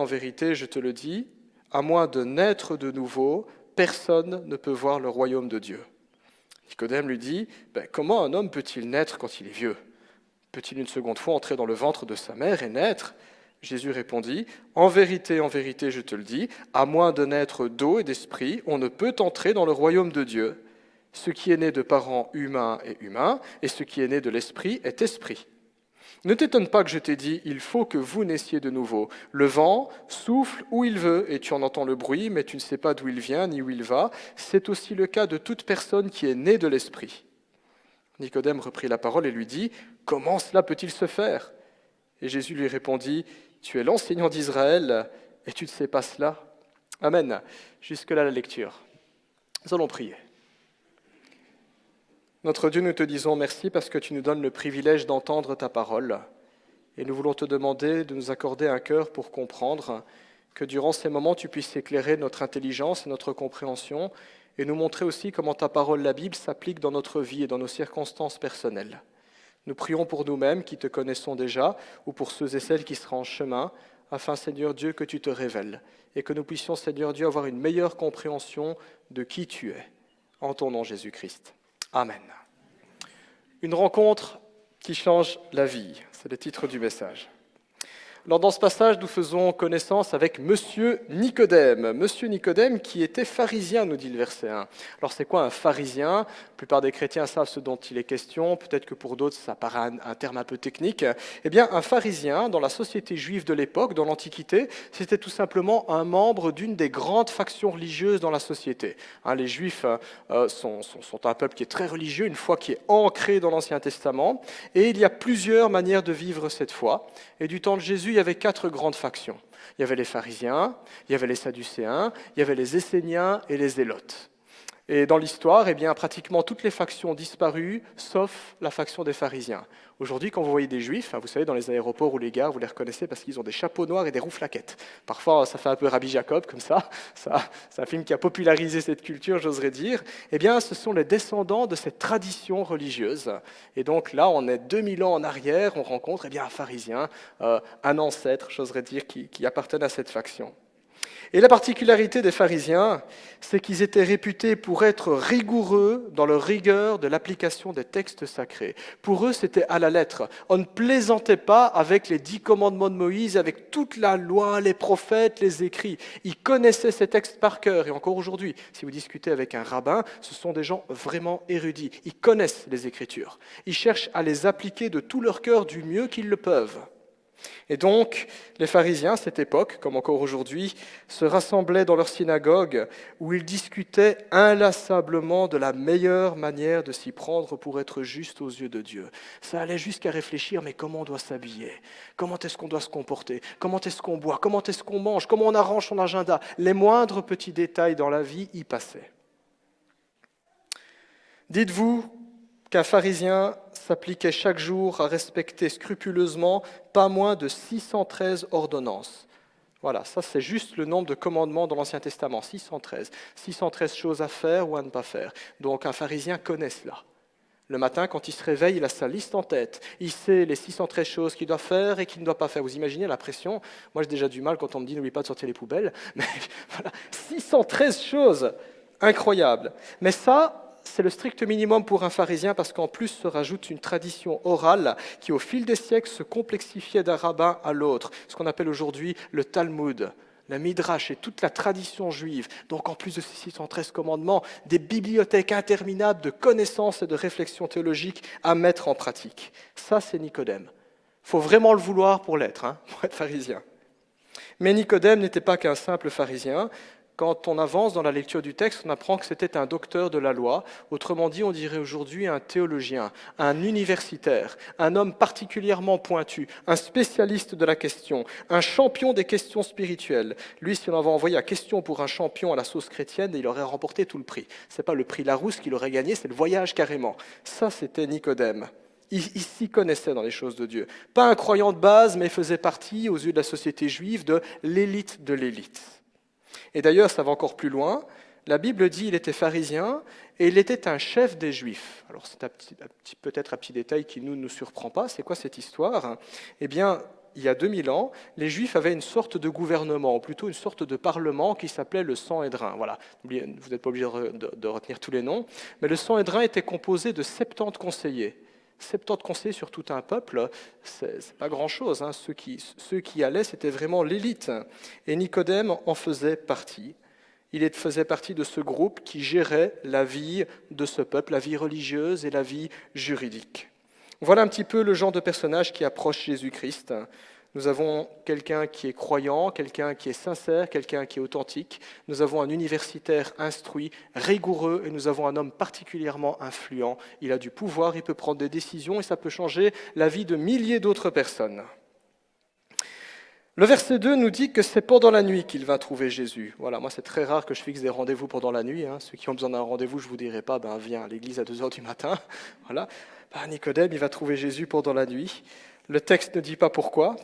je te le dis, à moins de naître de nouveau, personne ne peut voir le royaume de Dieu. » Nicodème lui dit « Comment un homme peut-il naître quand il est vieux ? Peut-il une seconde fois entrer dans le ventre de sa mère et naître ? Jésus répondit, « En vérité, je te le dis, à moins de naître d'eau et d'esprit, on ne peut entrer dans le royaume de Dieu. Ce qui est né de parents humains est humain, et ce qui est né de l'esprit est esprit. Ne t'étonne pas que je t'ai dit, il faut que vous naissiez de nouveau. Le vent souffle où il veut, et tu en entends le bruit, mais tu ne sais pas d'où il vient ni où il va. C'est aussi le cas de toute personne qui est née de l'esprit. » Nicodème reprit la parole et lui dit, « Comment cela peut-il se faire ?» Et Jésus lui répondit, « Tu es l'enseignant d'Israël et tu ne sais pas cela ?» Amen. Jusque-là la lecture. Nous allons prier. Notre Dieu, nous te disons merci parce que tu nous donnes le privilège d'entendre ta parole. Et nous voulons te demander de nous accorder un cœur pour comprendre, que durant ces moments tu puisses éclairer notre intelligence et notre compréhension et nous montrer aussi comment ta parole, la Bible, s'applique dans notre vie et dans nos circonstances personnelles. Nous prions pour nous-mêmes qui te connaissons déjà ou pour ceux et celles qui seront en chemin, afin, Seigneur Dieu, que tu te révèles et que nous puissions, Seigneur Dieu, avoir une meilleure compréhension de qui tu es. En ton nom, Jésus-Christ. Amen. Une rencontre qui change la vie, c'est le titre du message. Alors dans ce passage, nous faisons connaissance avec Monsieur Nicodème. Monsieur Nicodème qui était pharisien, nous dit le verset 1. Alors c'est quoi un pharisien ? La plupart des chrétiens savent ce dont il est question, peut-être que pour d'autres ça paraît un terme un peu technique. Eh bien un pharisien, dans la société juive de l'époque, dans l'Antiquité, c'était tout simplement un membre d'une des grandes factions religieuses dans la société. Les Juifs sont un peuple qui est très religieux, une foi qui est ancrée dans l'Ancien Testament, et il y a plusieurs manières de vivre cette foi. Et du temps de Jésus, il y avait 4 grandes factions. Il y avait les pharisiens, il y avait les sadducéens, il y avait les esséniens et les zélotes. Et dans l'histoire, eh bien, pratiquement toutes les factions ont disparu, sauf la faction des pharisiens. Aujourd'hui, quand vous voyez des juifs, vous savez, dans les aéroports ou les gares, vous les reconnaissez parce qu'ils ont des chapeaux noirs et des rouflaquettes. Parfois, ça fait un peu Rabbi Jacob, comme ça. C'est un film qui a popularisé cette culture, j'oserais dire. Eh bien, ce sont les descendants de cette tradition religieuse. Et donc là, on est 2000 ans en arrière, on rencontre un pharisien, un ancêtre, j'oserais dire, qui appartenait à cette faction. Et la particularité des pharisiens, c'est qu'ils étaient réputés pour être rigoureux dans leur rigueur de l'application des textes sacrés. Pour eux, c'était à la lettre. On ne plaisantait pas avec les 10 commandements de Moïse, avec toute la loi, les prophètes, les écrits. Ils connaissaient ces textes par cœur. Et encore aujourd'hui, si vous discutez avec un rabbin, ce sont des gens vraiment érudits. Ils connaissent les Écritures. Ils cherchent à les appliquer de tout leur cœur du mieux qu'ils le peuvent. Et donc, les pharisiens, à cette époque, comme encore aujourd'hui, se rassemblaient dans leur synagogue où ils discutaient inlassablement de la meilleure manière de s'y prendre pour être juste aux yeux de Dieu. Ça allait jusqu'à réfléchir, mais comment on doit s'habiller ? Comment est-ce qu'on doit se comporter ? Comment est-ce qu'on boit ? Comment est-ce qu'on mange ? Comment on arrange son agenda ? Les moindres petits détails dans la vie y passaient. Dites-vous qu'un pharisien s'appliquait chaque jour à respecter scrupuleusement pas moins de 613 ordonnances. Voilà, ça c'est juste le nombre de commandements dans l'Ancien Testament, 613. 613 choses à faire ou à ne pas faire. Donc un pharisien connaît cela. Le matin, quand il se réveille, il a sa liste en tête. Il sait les 613 choses qu'il doit faire et qu'il ne doit pas faire. Vous imaginez la pression ? Moi j'ai déjà du mal quand on me dit « n'oublie pas de sortir les poubelles ». Mais voilà, 613 choses, incroyable. Mais ça, c'est le strict minimum pour un pharisien parce qu'en plus se rajoute une tradition orale qui au fil des siècles se complexifiait d'un rabbin à l'autre, ce qu'on appelle aujourd'hui le Talmud, la Midrash et toute la tradition juive. Donc en plus de ces 613 commandements, des bibliothèques interminables de connaissances et de réflexions théologiques à mettre en pratique. Ça, c'est Nicodème. Il faut vraiment le vouloir pour l'être, pour être pharisien. Mais Nicodème n'était pas qu'un simple pharisien. Quand on avance dans la lecture du texte, on apprend que c'était un docteur de la loi. Autrement dit, on dirait aujourd'hui un théologien, un universitaire, un homme particulièrement pointu, un spécialiste de la question, un champion des questions spirituelles. Lui, si on avait envoyé la question pour un champion à la sauce chrétienne, il aurait remporté tout le prix. Ce n'est pas le prix Larousse qu'il aurait gagné, c'est le voyage carrément. Ça, c'était Nicodème. Il s'y connaissait dans les choses de Dieu. Pas un croyant de base, mais il faisait partie, aux yeux de la société juive, de l'élite de l'élite. Et d'ailleurs, ça va encore plus loin. La Bible dit qu'il était pharisien et il était un chef des Juifs. Alors c'est peut-être un petit détail qui ne nous surprend pas. C'est quoi cette histoire ? Eh bien, il y a 2000 ans, les Juifs avaient une sorte de gouvernement, ou plutôt une sorte de parlement qui s'appelait le Sanhédrin. Voilà. Vous n'êtes pas obligé de retenir tous les noms, mais le Sanhédrin était composé de 70 conseillers. 70 conseillers sur tout un peuple, c'est pas grand-chose. Hein. Ceux qui y allaient, c'était vraiment l'élite. Et Nicodème en faisait partie. Il faisait partie de ce groupe qui gérait la vie de ce peuple, la vie religieuse et la vie juridique. Voilà un petit peu le genre de personnage qui approche Jésus-Christ. Nous avons quelqu'un qui est croyant, quelqu'un qui est sincère, quelqu'un qui est authentique. Nous avons un universitaire instruit, rigoureux, et nous avons un homme particulièrement influent. Il a du pouvoir, il peut prendre des décisions et ça peut changer la vie de milliers d'autres personnes. Le verset 2 nous dit que c'est pendant la nuit qu'il va trouver Jésus. Voilà, moi c'est très rare que je fixe des rendez-vous pendant la nuit. Ceux qui ont besoin d'un rendez-vous, je ne vous dirai pas, viens à l'église à 2h du matin. Voilà. Nicodème, il va trouver Jésus pendant la nuit. Le texte ne dit pas pourquoi.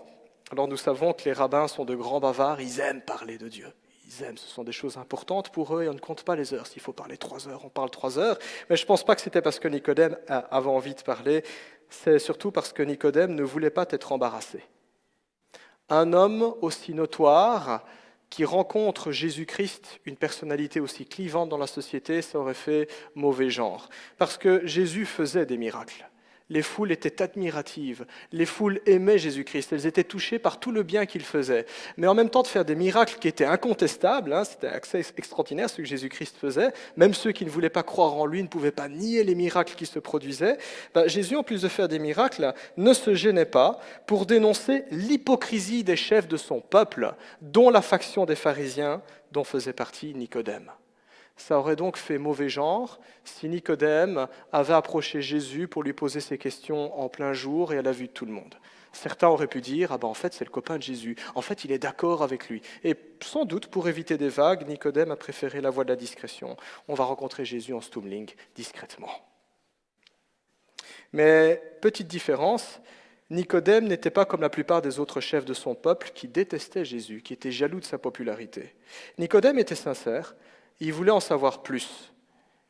Alors nous savons que les rabbins sont de grands bavards, ils aiment parler de Dieu. Ils aiment, ce sont des choses importantes pour eux et on ne compte pas les heures. S'il faut parler 3 heures, on parle 3 heures. Mais je ne pense pas que c'était parce que Nicodème avait envie de parler, c'est surtout parce que Nicodème ne voulait pas être embarrassé. Un homme aussi notoire qui rencontre Jésus-Christ, une personnalité aussi clivante dans la société, ça aurait fait mauvais genre. Parce que Jésus faisait des miracles. Les foules étaient admiratives, les foules aimaient Jésus-Christ, elles étaient touchées par tout le bien qu'il faisait. Mais en même temps de faire des miracles qui étaient incontestables, c'était assez extraordinaire ce que Jésus-Christ faisait, même ceux qui ne voulaient pas croire en lui ne pouvaient pas nier les miracles qui se produisaient. Jésus, en plus de faire des miracles, ne se gênait pas pour dénoncer l'hypocrisie des chefs de son peuple, dont la faction des pharisiens, dont faisait partie Nicodème. Ça aurait donc fait mauvais genre si Nicodème avait approché Jésus pour lui poser ses questions en plein jour et à la vue de tout le monde. Certains auraient pu dire « en fait, c'est le copain de Jésus. En fait, il est d'accord avec lui. » Et sans doute, pour éviter des vagues, Nicodème a préféré la voie de la discrétion. On va rencontrer Jésus en Stumling discrètement. Mais, petite différence, Nicodème n'était pas comme la plupart des autres chefs de son peuple qui détestaient Jésus, qui étaient jaloux de sa popularité. Nicodème était sincère. Il voulait en savoir plus.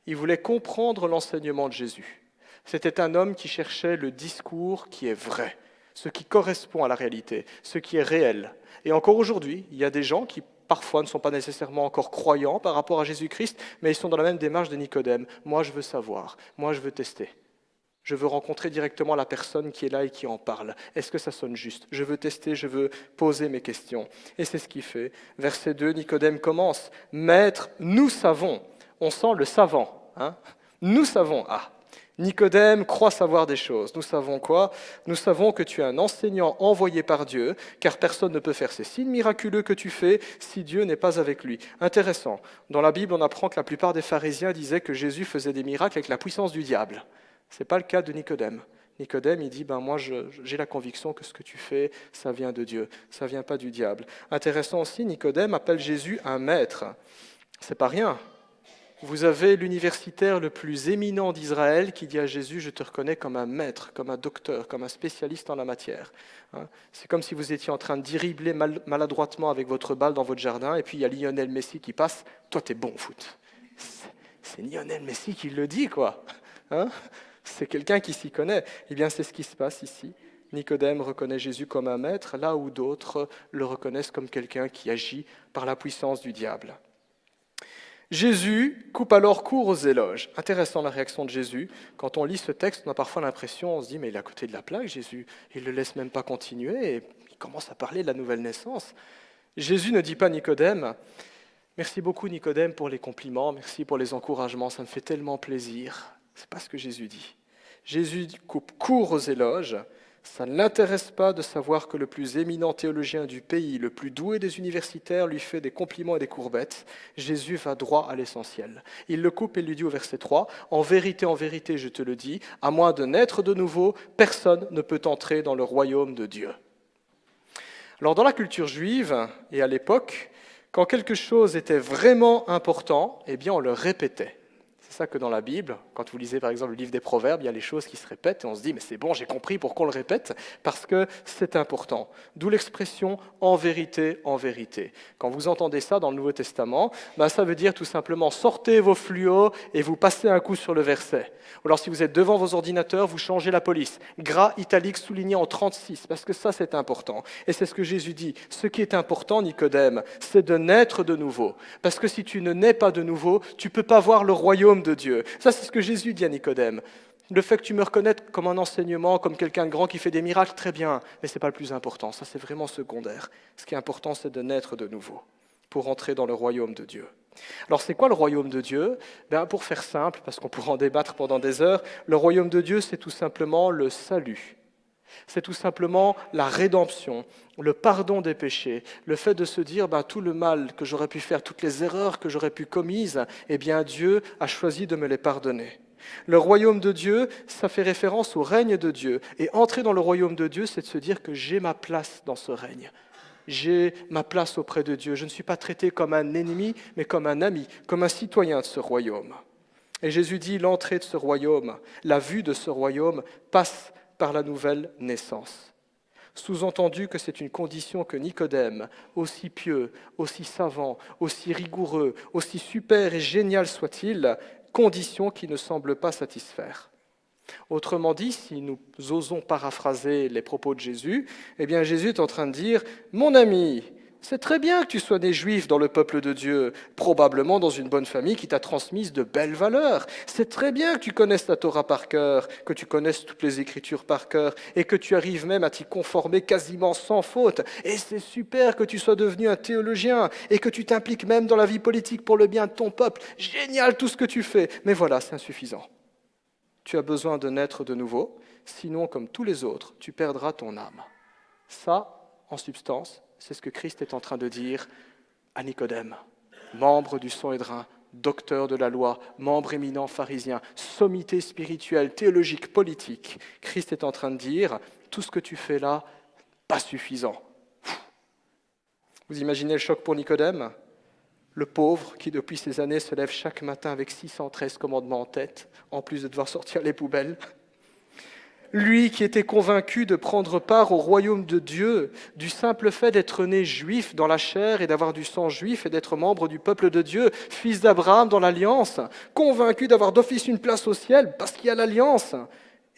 Il voulait comprendre l'enseignement de Jésus. C'était un homme qui cherchait le discours qui est vrai, ce qui correspond à la réalité, ce qui est réel. Et encore aujourd'hui, il y a des gens qui parfois ne sont pas nécessairement encore croyants par rapport à Jésus-Christ, mais ils sont dans la même démarche de Nicodème. Moi, je veux savoir. Moi, je veux tester. Je veux rencontrer directement la personne qui est là et qui en parle. Est-ce que ça sonne juste ? Je veux tester, je veux poser mes questions. Et c'est ce qu'il fait. Verset 2, Nicodème commence. « Maître, nous savons. » On sent le savant. Nous savons. Nicodème croit savoir des choses. Nous savons quoi ? Nous savons que tu es un enseignant envoyé par Dieu, car personne ne peut faire ces signes miraculeux que tu fais si Dieu n'est pas avec lui. Intéressant. Dans la Bible, on apprend que la plupart des pharisiens disaient que Jésus faisait des miracles avec la puissance du diable. Ce n'est pas le cas de Nicodème. Nicodème, il dit, moi j'ai la conviction que ce que tu fais, ça vient de Dieu, ça ne vient pas du diable. Intéressant aussi, Nicodème appelle Jésus un maître. C'est pas rien. Vous avez l'universitaire le plus éminent d'Israël qui dit à Jésus, je te reconnais comme un maître, comme un docteur, comme un spécialiste en la matière. C'est comme si vous étiez en train de dribbler maladroitement avec votre balle dans votre jardin, et puis il y a Lionel Messi qui passe, toi t'es bon au foot. C'est Lionel Messi qui le dit, quoi. C'est quelqu'un qui s'y connaît. Eh bien, c'est ce qui se passe ici. Nicodème reconnaît Jésus comme un maître, là où d'autres le reconnaissent comme quelqu'un qui agit par la puissance du diable. Jésus coupe alors court aux éloges. Intéressant la réaction de Jésus. Quand on lit ce texte, on a parfois l'impression, on se dit, mais il est à côté de la plaque, Jésus. Il ne le laisse même pas continuer et il commence à parler de la nouvelle naissance. Jésus ne dit pas à Nicodème, merci beaucoup Nicodème pour les compliments, merci pour les encouragements, ça me fait tellement plaisir. Ce n'est pas ce que Jésus dit. Jésus coupe court aux éloges. Ça ne l'intéresse pas de savoir que le plus éminent théologien du pays, le plus doué des universitaires, lui fait des compliments et des courbettes. Jésus va droit à l'essentiel. Il le coupe et lui dit au verset 3, « En vérité, je te le dis, à moins de naître de nouveau, personne ne peut entrer dans le royaume de Dieu. » Alors dans la culture juive et à l'époque, quand quelque chose était vraiment important, eh bien on le répétait. C'est ça que dans la Bible, quand vous lisez par exemple le livre des Proverbes, il y a les choses qui se répètent et on se dit « mais c'est bon, j'ai compris pourquoi on le répète, parce que c'est important ». D'où l'expression « en vérité, en vérité ». Quand vous entendez ça dans le Nouveau Testament, ça veut dire tout simplement « sortez vos fluos et vous passez un coup sur le verset ». Ou alors si vous êtes devant vos ordinateurs, vous changez la police. Gras, italique, souligné en 36, parce que ça c'est important. Et c'est ce que Jésus dit. Ce qui est important, Nicodème, c'est de naître de nouveau. Parce que si tu ne nais pas de nouveau, tu ne peux pas voir le royaume de Dieu. Ça c'est ce que Jésus dit à Nicodème. Le fait que tu me reconnaisses comme un enseignement, comme quelqu'un de grand qui fait des miracles, très bien, mais ce n'est pas le plus important, ça c'est vraiment secondaire. Ce qui est important, c'est de naître de nouveau, pour entrer dans le royaume de Dieu. Alors c'est quoi le royaume de Dieu ? Pour faire simple, parce qu'on pourra en débattre pendant des heures, le royaume de Dieu, c'est tout simplement le salut. C'est tout simplement la rédemption, le pardon des péchés, le fait de se dire tout le mal que j'aurais pu faire, toutes les erreurs que j'aurais pu commises, Dieu a choisi de me les pardonner. Le royaume de Dieu, ça fait référence au règne de Dieu. Et entrer dans le royaume de Dieu, c'est de se dire que j'ai ma place dans ce règne. J'ai ma place auprès de Dieu. Je ne suis pas traité comme un ennemi, mais comme un ami, comme un citoyen de ce royaume. Et Jésus dit, l'entrée de ce royaume, la vue de ce royaume passe par la nouvelle naissance. Sous-entendu que c'est une condition que Nicodème, aussi pieux, aussi savant, aussi rigoureux, aussi super et génial soit-il, condition qui ne semble pas satisfaire. Autrement dit, si nous osons paraphraser les propos de Jésus, Jésus est en train de dire « Mon ami, c'est très bien que tu sois né juif dans le peuple de Dieu, probablement dans une bonne famille qui t'a transmise de belles valeurs. C'est très bien que tu connaisses la Torah par cœur, que tu connaisses toutes les Écritures par cœur et que tu arrives même à t'y conformer quasiment sans faute. Et c'est super que tu sois devenu un théologien et que tu t'impliques même dans la vie politique pour le bien de ton peuple. Génial tout ce que tu fais, mais voilà, c'est insuffisant. Tu as besoin de naître de nouveau, sinon, comme tous les autres, tu perdras ton âme. » Ça, en substance, c'est ce que Christ est en train de dire à Nicodème, membre du sang et drain, docteur de la loi, membre éminent pharisien, sommité spirituelle, théologique, politique. Christ est en train de dire, tout ce que tu fais là, pas suffisant. Vous imaginez le choc pour Nicodème ? Le pauvre qui, depuis ces années, se lève chaque matin avec 613 commandements en tête, en plus de devoir sortir les poubelles. Lui qui était convaincu de prendre part au royaume de Dieu, du simple fait d'être né juif dans la chair et d'avoir du sang juif et d'être membre du peuple de Dieu, fils d'Abraham dans l'Alliance, convaincu d'avoir d'office une place au ciel parce qu'il y a l'Alliance,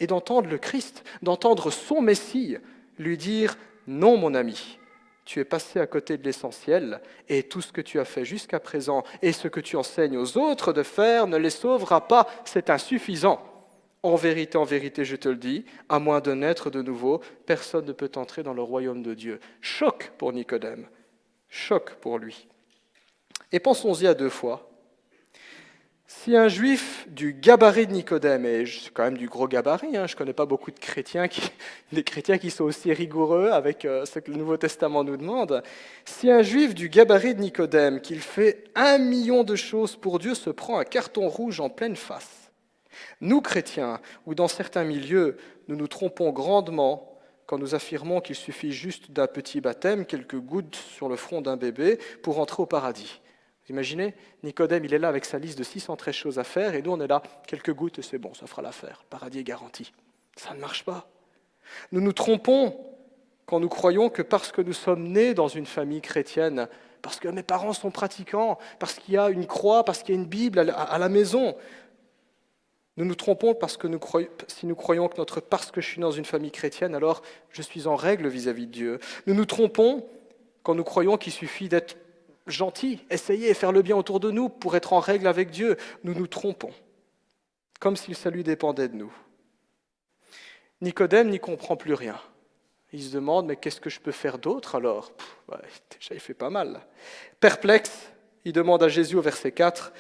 et d'entendre le Christ, d'entendre son Messie lui dire « Non, mon ami ». Tu es passé à côté de l'essentiel et tout ce que tu as fait jusqu'à présent et ce que tu enseignes aux autres de faire ne les sauvera pas, c'est insuffisant. En vérité, je te le dis, à moins de naître de nouveau, personne ne peut entrer dans le royaume de Dieu. Choc pour Nicodème, choc pour lui. Et pensons-y à deux fois. Si un juif du gabarit de Nicodème, et c'est quand même du gros gabarit, je ne connais pas beaucoup de chrétiens qui sont aussi rigoureux avec ce que le Nouveau Testament nous demande, si un juif du gabarit de Nicodème, qu'il fait 1 million de choses pour Dieu, se prend un carton rouge en pleine face, nous chrétiens, ou dans certains milieux, nous nous trompons grandement quand nous affirmons qu'il suffit juste d'un petit baptême, quelques gouttes sur le front d'un bébé, pour entrer au paradis. Vous imaginez, Nicodème, il est là avec sa liste de 613 choses à faire, et nous, on est là, quelques gouttes, et c'est bon, ça fera l'affaire. Le paradis est garanti. Ça ne marche pas. Nous nous trompons quand nous croyons que parce que nous sommes nés dans une famille chrétienne, parce que mes parents sont pratiquants, parce qu'il y a une croix, parce qu'il y a une Bible à la maison, nous nous trompons si nous croyons que parce que je suis dans une famille chrétienne, alors je suis en règle vis-à-vis de Dieu. Nous nous trompons quand nous croyons qu'il suffit d'être gentil, essayer et faire le bien autour de nous pour être en règle avec Dieu. Nous nous trompons, comme si le salut dépendait de nous. Nicodème n'y comprend plus rien. Il se demande, mais qu'est-ce que je peux faire d'autre alors ? Déjà, il fait pas mal. Perplexe, il demande à Jésus au verset 4,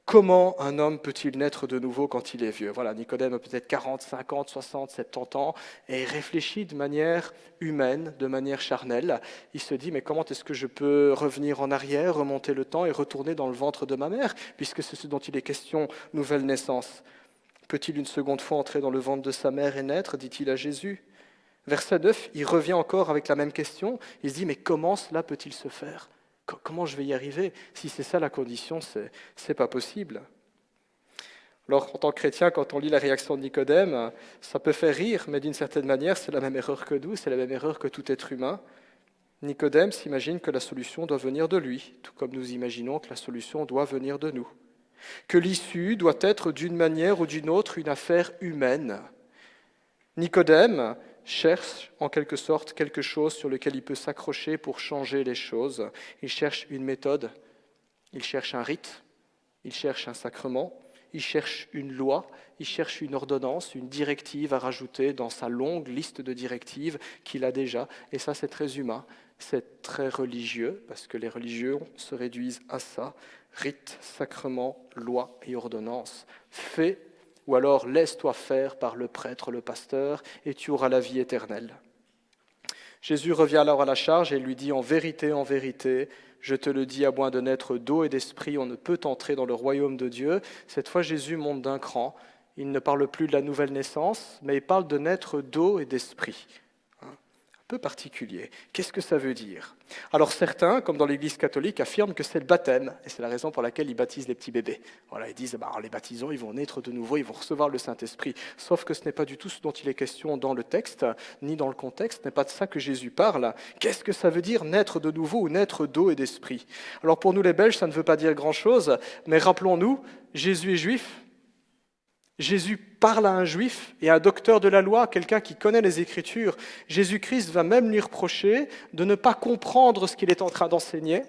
« Comment un homme peut-il naître de nouveau quand il est vieux ?» Voilà, Nicodème a peut-être 40, 50, 60, 70 ans et réfléchit de manière humaine, de manière charnelle. Il se dit, mais comment est-ce que je peux revenir en arrière, remonter le temps et retourner dans le ventre de ma mère, puisque c'est ce dont il est question, nouvelle naissance. Peut-il une seconde fois entrer dans le ventre de sa mère et naître, dit-il à Jésus. Verset 9, il revient encore avec la même question. Il se dit, mais comment cela peut-il se faire ? Comment je vais y arriver ? Si c'est ça la condition, c'est pas possible. Alors, en tant que chrétien, quand on lit la réaction de Nicodème, ça peut faire rire, mais d'une certaine manière, c'est la même erreur que nous, c'est la même erreur que tout être humain. Nicodème s'imagine que la solution doit venir de lui, tout comme nous imaginons que la solution doit venir de nous. Que l'issue doit être d'une manière ou d'une autre une affaire humaine. Nicodème cherche en quelque sorte quelque chose sur lequel il peut s'accrocher pour changer les choses. Il cherche une méthode, il cherche un rite, il cherche un sacrement, il cherche une loi, il cherche une ordonnance, une directive à rajouter dans sa longue liste de directives qu'il a déjà. Et ça, c'est très humain, c'est très religieux, parce que les religieux se réduisent à ça. Rites, sacrements, lois et ordonnances. Fais, ou alors laisse-toi faire par le prêtre, le pasteur, et tu auras la vie éternelle. Jésus revient alors à la charge et lui dit « En vérité, je te le dis, à moins de naître d'eau et d'esprit, on ne peut entrer dans le royaume de Dieu. » Cette fois, Jésus monte d'un cran. Il ne parle plus de la nouvelle naissance, mais il parle de naître d'eau et d'esprit. Un peu particulier. Qu'est-ce que ça veut dire? Alors certains, comme dans l'Église catholique, affirment que c'est le baptême, et c'est la raison pour laquelle ils baptisent les petits bébés. Voilà, ils disent, en les baptisant, ils vont naître de nouveau, ils vont recevoir le Saint-Esprit. Sauf que ce n'est pas du tout ce dont il est question dans le texte, ni dans le contexte, ce n'est pas de ça que Jésus parle. Qu'est-ce que ça veut dire naître de nouveau ou naître d'eau et d'esprit? Alors pour nous les Belges, ça ne veut pas dire grand-chose, mais rappelons-nous, Jésus est juif. Jésus parle à un juif et à un docteur de la loi, quelqu'un qui connaît les Écritures. Jésus-Christ va même lui reprocher de ne pas comprendre ce qu'il est en train d'enseigner,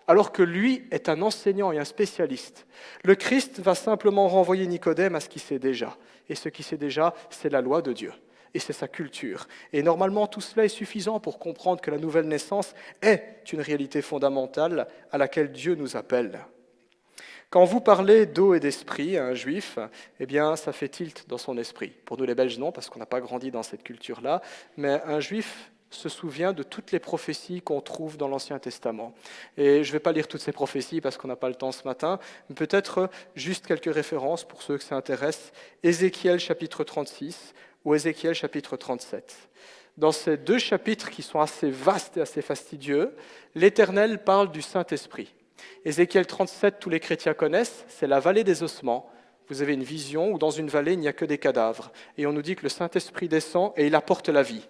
alors que lui est un enseignant et un spécialiste. Le Christ va simplement renvoyer Nicodème à ce qu'il sait déjà. Et ce qu'il sait déjà, c'est la loi de Dieu. Et c'est sa culture. Et normalement, tout cela est suffisant pour comprendre que la nouvelle naissance est une réalité fondamentale à laquelle Dieu nous appelle. Quand vous parlez d'eau et d'esprit à un juif, eh bien, ça fait tilt dans son esprit. Pour nous les Belges, non, parce qu'on n'a pas grandi dans cette culture-là. Mais un juif se souvient de toutes les prophéties qu'on trouve dans l'Ancien Testament. Et je ne vais pas lire toutes ces prophéties parce qu'on n'a pas le temps ce matin, mais peut-être juste quelques références pour ceux que ça intéresse. Ézéchiel chapitre 36 ou Ézéchiel chapitre 37. Dans ces deux chapitres qui sont assez vastes et assez fastidieux, l'Éternel parle du Saint-Esprit. Ézéchiel 37, tous les chrétiens connaissent, c'est la vallée des ossements. Vous avez une vision où dans une vallée, il n'y a que des cadavres. Et on nous dit que le Saint-Esprit descend et il apporte la vie.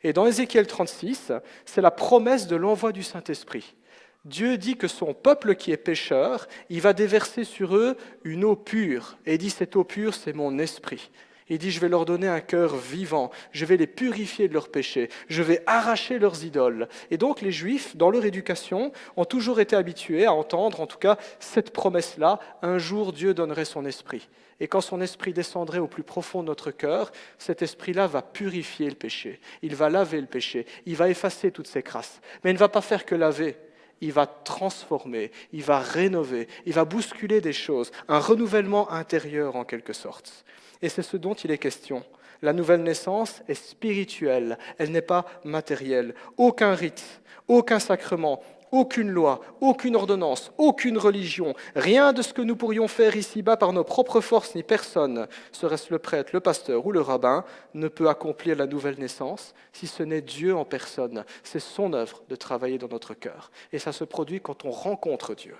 Et dans Ézéchiel 36, c'est la promesse de l'envoi du Saint-Esprit. Dieu dit que son peuple qui est pécheur, il va déverser sur eux une eau pure. Et il dit, cette eau pure, c'est mon esprit. Il dit, je vais leur donner un cœur vivant, je vais les purifier de leurs péchés, je vais arracher leurs idoles. Et donc les Juifs, dans leur éducation, ont toujours été habitués à entendre, en tout cas, cette promesse-là, un jour Dieu donnerait son esprit. Et quand son esprit descendrait au plus profond de notre cœur, cet esprit-là va purifier le péché, il va laver le péché, il va effacer toutes ces crasses. Mais il ne va pas faire que laver. Il va transformer, il va rénover, il va bousculer des choses, un renouvellement intérieur en quelque sorte. Et c'est ce dont il est question. La nouvelle naissance est spirituelle, elle n'est pas matérielle. Aucun rite, aucun sacrement, aucune loi, aucune ordonnance, aucune religion, rien de ce que nous pourrions faire ici-bas par nos propres forces, ni personne, serait-ce le prêtre, le pasteur ou le rabbin, ne peut accomplir la nouvelle naissance si ce n'est Dieu en personne. C'est son œuvre de travailler dans notre cœur. Et ça se produit quand on rencontre Dieu.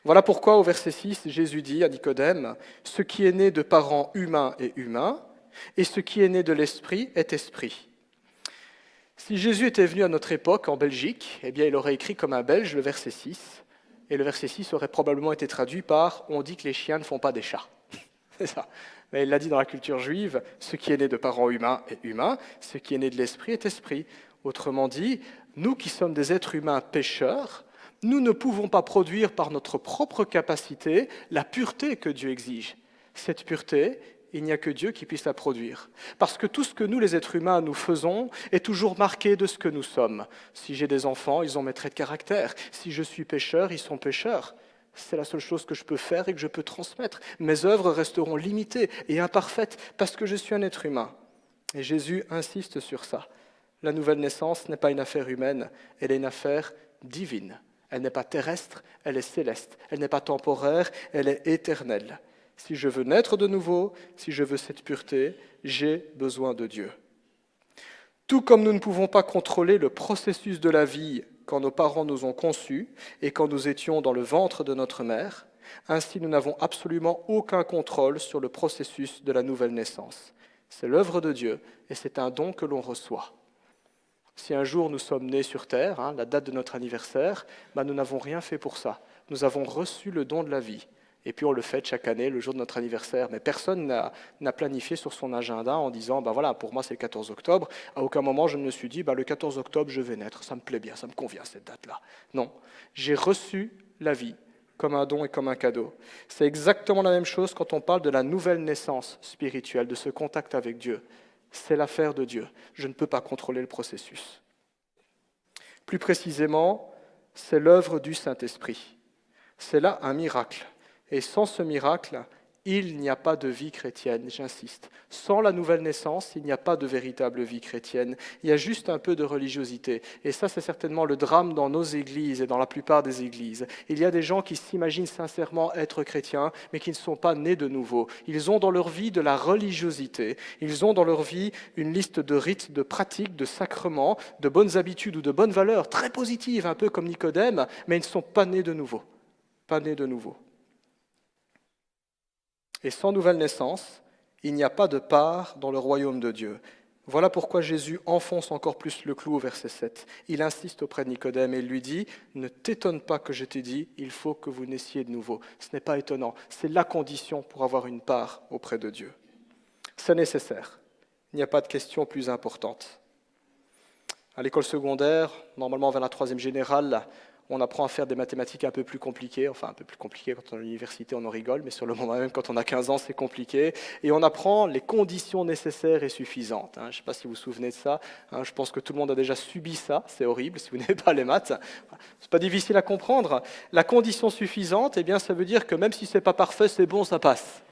Voilà pourquoi au verset 6, Jésus dit à Nicodème, « Ce qui est né de parents humains est humain, et ce qui est né de l'esprit est esprit. » Si Jésus était venu à notre époque, en Belgique, eh bien, il aurait écrit comme un Belge le verset 6, et le verset 6 aurait probablement été traduit par « On dit que les chiens ne font pas des chats ». C'est ça. Mais il l'a dit dans la culture juive, « Ce qui est né de parents humains est humain, ce qui est né de l'esprit est esprit. » Autrement dit, nous qui sommes des êtres humains pécheurs, nous ne pouvons pas produire par notre propre capacité la pureté que Dieu exige. Cette pureté, il n'y a que Dieu qui puisse la produire. Parce que tout ce que nous, les êtres humains, nous faisons est toujours marqué de ce que nous sommes. Si j'ai des enfants, ils ont mes traits de caractère. Si je suis pécheur, ils sont pécheurs. C'est la seule chose que je peux faire et que je peux transmettre. Mes œuvres resteront limitées et imparfaites parce que je suis un être humain. Et Jésus insiste sur ça. La nouvelle naissance n'est pas une affaire humaine, elle est une affaire divine. Elle n'est pas terrestre, elle est céleste. Elle n'est pas temporaire, elle est éternelle. Si je veux naître de nouveau, si je veux cette pureté, j'ai besoin de Dieu. Tout comme nous ne pouvons pas contrôler le processus de la vie quand nos parents nous ont conçus et quand nous étions dans le ventre de notre mère, ainsi nous n'avons absolument aucun contrôle sur le processus de la nouvelle naissance. C'est l'œuvre de Dieu et c'est un don que l'on reçoit. Si un jour nous sommes nés sur terre, la date de notre anniversaire, nous n'avons rien fait pour ça. Nous avons reçu le don de la vie. Et puis on le fête chaque année, le jour de notre anniversaire. Mais personne n'a planifié sur son agenda en disant, voilà, pour moi c'est le 14 octobre. À aucun moment je ne me suis dit, le 14 octobre je vais naître, ça me plaît bien, ça me convient cette date-là. Non, j'ai reçu la vie comme un don et comme un cadeau. C'est exactement la même chose quand on parle de la nouvelle naissance spirituelle, de ce contact avec Dieu. C'est l'affaire de Dieu. Je ne peux pas contrôler le processus. Plus précisément, c'est l'œuvre du Saint-Esprit. C'est là un miracle. Et sans ce miracle, il n'y a pas de vie chrétienne, j'insiste. Sans la nouvelle naissance, il n'y a pas de véritable vie chrétienne. Il y a juste un peu de religiosité. Et ça, c'est certainement le drame dans nos églises et dans la plupart des églises. Il y a des gens qui s'imaginent sincèrement être chrétiens, mais qui ne sont pas nés de nouveau. Ils ont dans leur vie de la religiosité. Ils ont dans leur vie une liste de rites, de pratiques, de sacrements, de bonnes habitudes ou de bonnes valeurs, très positives, un peu comme Nicodème, mais ils ne sont pas nés de nouveau. Pas nés de nouveau. Et sans nouvelle naissance, il n'y a pas de part dans le royaume de Dieu. Voilà pourquoi Jésus enfonce encore plus le clou au verset 7. Il insiste auprès de Nicodème et lui dit « Ne t'étonne pas que je t'ai dit, il faut que vous naissiez de nouveau. » Ce n'est pas étonnant, c'est la condition pour avoir une part auprès de Dieu. C'est nécessaire. Il n'y a pas de question plus importante. À l'école secondaire, normalement vers la 3e générale, on apprend à faire des mathématiques un peu plus compliquées, enfin un peu plus compliquées quand on est à l'université, on en rigole, mais sur le moment même, quand on a 15 ans, c'est compliqué. Et on apprend les conditions nécessaires et suffisantes. Je ne sais pas si vous vous souvenez de ça. Je pense que tout le monde a déjà subi ça. C'est horrible si vous n'avez pas les maths. C'est pas difficile à comprendre. La condition suffisante, eh bien, ça veut dire que même si ce n'est pas parfait, c'est bon, ça passe.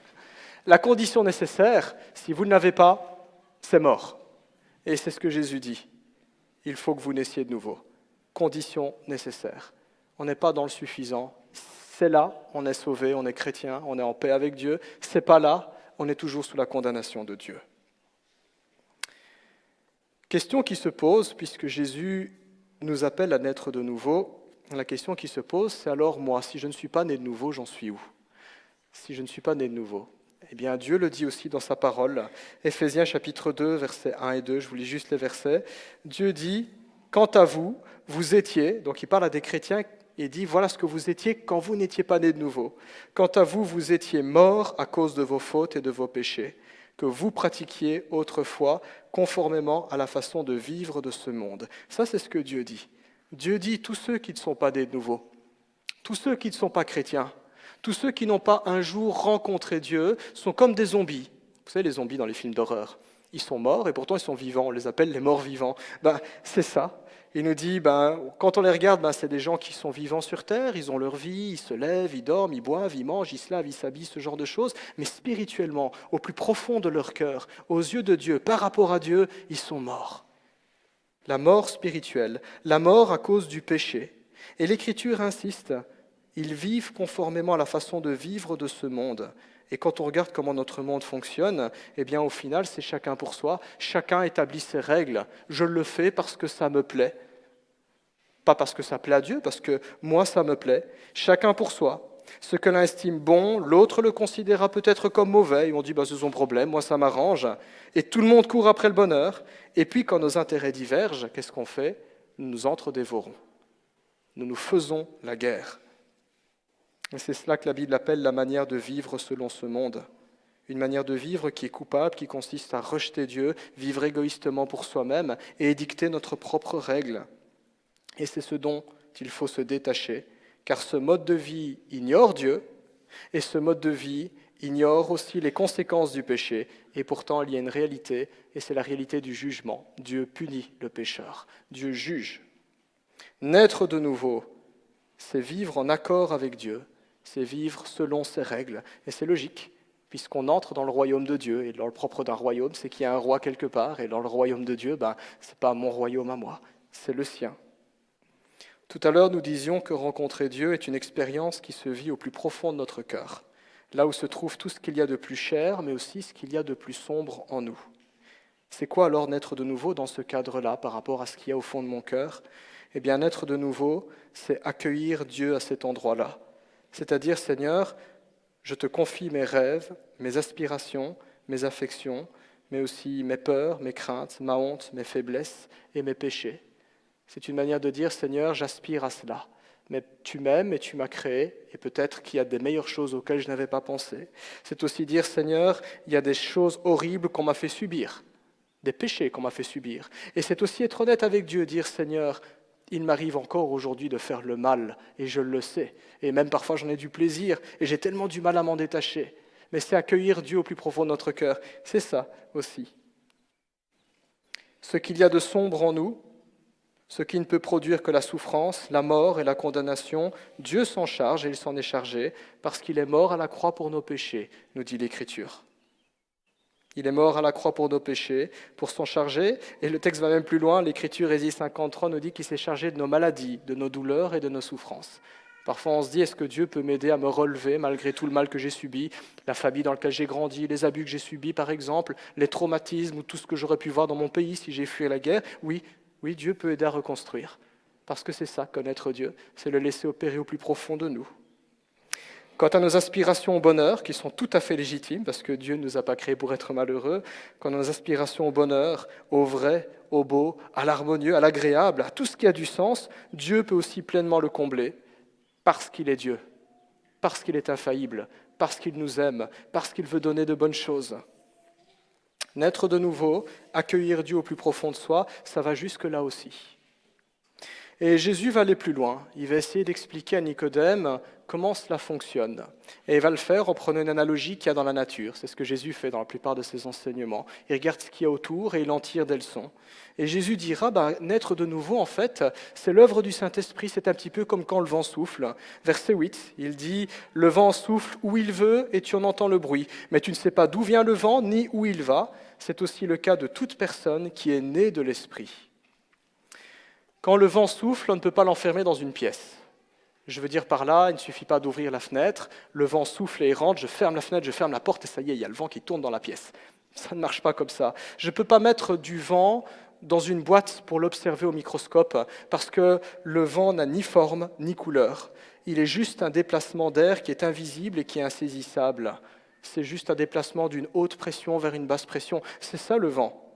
La condition nécessaire, si vous ne l'avez pas, c'est mort. Et c'est ce que Jésus dit. Il faut que vous naissiez de nouveau. Condition nécessaire. On n'est pas dans le suffisant. C'est là, on est sauvé, on est chrétien, on est en paix avec Dieu. C'est pas là, on est toujours sous la condamnation de Dieu. Question qui se pose, puisque Jésus nous appelle à naître de nouveau, la question qui se pose, c'est alors moi, si je ne suis pas né de nouveau, j'en suis où? Si je ne suis pas né de nouveau. Eh bien, Dieu le dit aussi dans sa parole. Éphésiens chapitre 2, versets 1 et 2, je vous lis juste les versets. Dieu dit, « Quant à vous, vous étiez, donc il parle à des chrétiens, et dit, voilà ce que vous étiez quand vous n'étiez pas nés de nouveau. Quant à vous, vous étiez morts à cause de vos fautes et de vos péchés, que vous pratiquiez autrefois conformément à la façon de vivre de ce monde. » Ça, c'est ce que Dieu dit. Dieu dit, tous ceux qui ne sont pas nés de nouveau, tous ceux qui ne sont pas chrétiens, tous ceux qui n'ont pas un jour rencontré Dieu sont comme des zombies. Vous savez, les zombies dans les films d'horreur. Ils sont morts et pourtant ils sont vivants. On les appelle les morts vivants. C'est ça. Il nous dit, quand on les regarde, c'est des gens qui sont vivants sur terre. Ils ont leur vie, ils se lèvent, ils dorment, ils boivent, ils mangent, ils se lavent, ils s'habillent, ce genre de choses. Mais spirituellement, au plus profond de leur cœur, aux yeux de Dieu, par rapport à Dieu, ils sont morts. La mort spirituelle, la mort à cause du péché. Et l'Écriture insiste. Ils vivent conformément à la façon de vivre de ce monde. Et quand on regarde comment notre monde fonctionne, eh bien au final, c'est chacun pour soi. Chacun établit ses règles. Je le fais parce que ça me plaît. Pas parce que ça plaît à Dieu, parce que moi, ça me plaît. Chacun pour soi. Ce que l'un estime bon, l'autre le considérera peut-être comme mauvais. Et on dit, c'est son problème, moi ça m'arrange. Et tout le monde court après le bonheur. Et puis quand nos intérêts divergent, qu'est-ce qu'on fait? Nous nous entre-dévorons. Nous nous faisons la guerre. Et c'est cela que la Bible appelle la manière de vivre selon ce monde. Une manière de vivre qui est coupable, qui consiste à rejeter Dieu, vivre égoïstement pour soi-même et édicter notre propre règle. Et c'est ce dont il faut se détacher, car ce mode de vie ignore Dieu, et ce mode de vie ignore aussi les conséquences du péché, et pourtant il y a une réalité, et c'est la réalité du jugement. Dieu punit le pécheur, Dieu juge. Naître de nouveau, c'est vivre en accord avec Dieu, c'est vivre selon ses règles. Et c'est logique, puisqu'on entre dans le royaume de Dieu. Et dans le propre d'un royaume, c'est qu'il y a un roi quelque part. Et dans le royaume de Dieu, ce n'est pas mon royaume à moi, c'est le sien. Tout à l'heure, nous disions que rencontrer Dieu est une expérience qui se vit au plus profond de notre cœur. Là où se trouve tout ce qu'il y a de plus cher, mais aussi ce qu'il y a de plus sombre en nous. C'est quoi alors naître de nouveau dans ce cadre-là, par rapport à ce qu'il y a au fond de mon cœur? Eh bien, naître de nouveau, c'est accueillir Dieu à cet endroit-là. C'est-à-dire, Seigneur, je te confie mes rêves, mes aspirations, mes affections, mais aussi mes peurs, mes craintes, ma honte, mes faiblesses et mes péchés. C'est une manière de dire, Seigneur, j'aspire à cela. Mais tu m'aimes et tu m'as créé, et peut-être qu'il y a des meilleures choses auxquelles je n'avais pas pensé. C'est aussi dire, Seigneur, il y a des choses horribles qu'on m'a fait subir, des péchés qu'on m'a fait subir. Et c'est aussi être honnête avec Dieu, dire, Seigneur, Il m'arrive encore aujourd'hui de faire le mal, et je le sais. Et même parfois j'en ai du plaisir, et j'ai tellement du mal à m'en détacher. Mais c'est accueillir Dieu au plus profond de notre cœur. C'est ça aussi. Ce qu'il y a de sombre en nous, ce qui ne peut produire que la souffrance, la mort et la condamnation, Dieu s'en charge et il s'en est chargé, parce qu'il est mort à la croix pour nos péchés, nous dit l'Écriture. Il est mort à la croix pour nos péchés, pour s'en charger, et le texte va même plus loin, l'Écriture, Ésaïe 53, nous dit qu'il s'est chargé de nos maladies, de nos douleurs et de nos souffrances. Parfois on se dit, est-ce que Dieu peut m'aider à me relever malgré tout le mal que j'ai subi, la famille dans laquelle j'ai grandi, les abus que j'ai subis par exemple, les traumatismes ou tout ce que j'aurais pu voir dans mon pays si j'ai fui la guerre? Oui, Dieu peut aider à reconstruire, parce que c'est ça, connaître Dieu, c'est le laisser opérer au plus profond de nous. Quant à nos aspirations au bonheur, qui sont tout à fait légitimes, parce que Dieu ne nous a pas créés pour être malheureux, quant à nos aspirations au bonheur, au vrai, au beau, à l'harmonieux, à l'agréable, à tout ce qui a du sens, Dieu peut aussi pleinement le combler, parce qu'il est Dieu, parce qu'il est infaillible, parce qu'il nous aime, parce qu'il veut donner de bonnes choses. Naître de nouveau, accueillir Dieu au plus profond de soi, ça va jusque-là aussi. Et Jésus va aller plus loin. Il va essayer d'expliquer à Nicodème comment cela fonctionne. Et il va le faire en prenant une analogie qu'il y a dans la nature. C'est ce que Jésus fait dans la plupart de ses enseignements. Il regarde ce qu'il y a autour et il en tire des leçons. Et Jésus dira, naître de nouveau, en fait, c'est l'œuvre du Saint-Esprit. C'est un petit peu comme quand le vent souffle. Verset 8, il dit, « Le vent souffle où il veut et tu en entends le bruit. Mais tu ne sais pas d'où vient le vent ni où il va. C'est aussi le cas de toute personne qui est née de l'Esprit. » Quand le vent souffle, on ne peut pas l'enfermer dans une pièce. Je veux dire par là, il ne suffit pas d'ouvrir la fenêtre, le vent souffle et il rentre, je ferme la fenêtre, je ferme la porte et ça y est, il y a le vent qui tourne dans la pièce. Ça ne marche pas comme ça. Je ne peux pas mettre du vent dans une boîte pour l'observer au microscope parce que le vent n'a ni forme ni couleur. Il est juste un déplacement d'air qui est invisible et qui est insaisissable. C'est juste un déplacement d'une haute pression vers une basse pression. C'est ça le vent.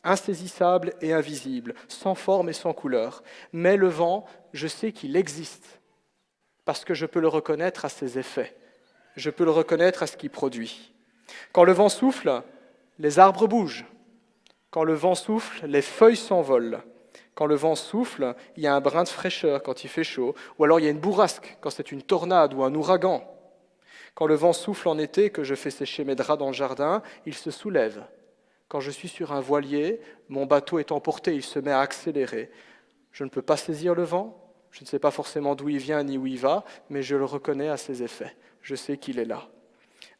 Insaisissable et invisible, sans forme et sans couleur. Mais le vent, je sais qu'il existe, parce que je peux le reconnaître à ses effets. Je peux le reconnaître à ce qu'il produit. Quand le vent souffle, les arbres bougent. Quand le vent souffle, les feuilles s'envolent. Quand le vent souffle, il y a un brin de fraîcheur quand il fait chaud, ou alors il y a une bourrasque quand c'est une tornade ou un ouragan. Quand le vent souffle en été, que je fais sécher mes draps dans le jardin, il se soulève. Quand je suis sur un voilier, mon bateau est emporté, il se met à accélérer. Je ne peux pas saisir le vent, je ne sais pas forcément d'où il vient ni où il va, mais je le reconnais à ses effets. Je sais qu'il est là.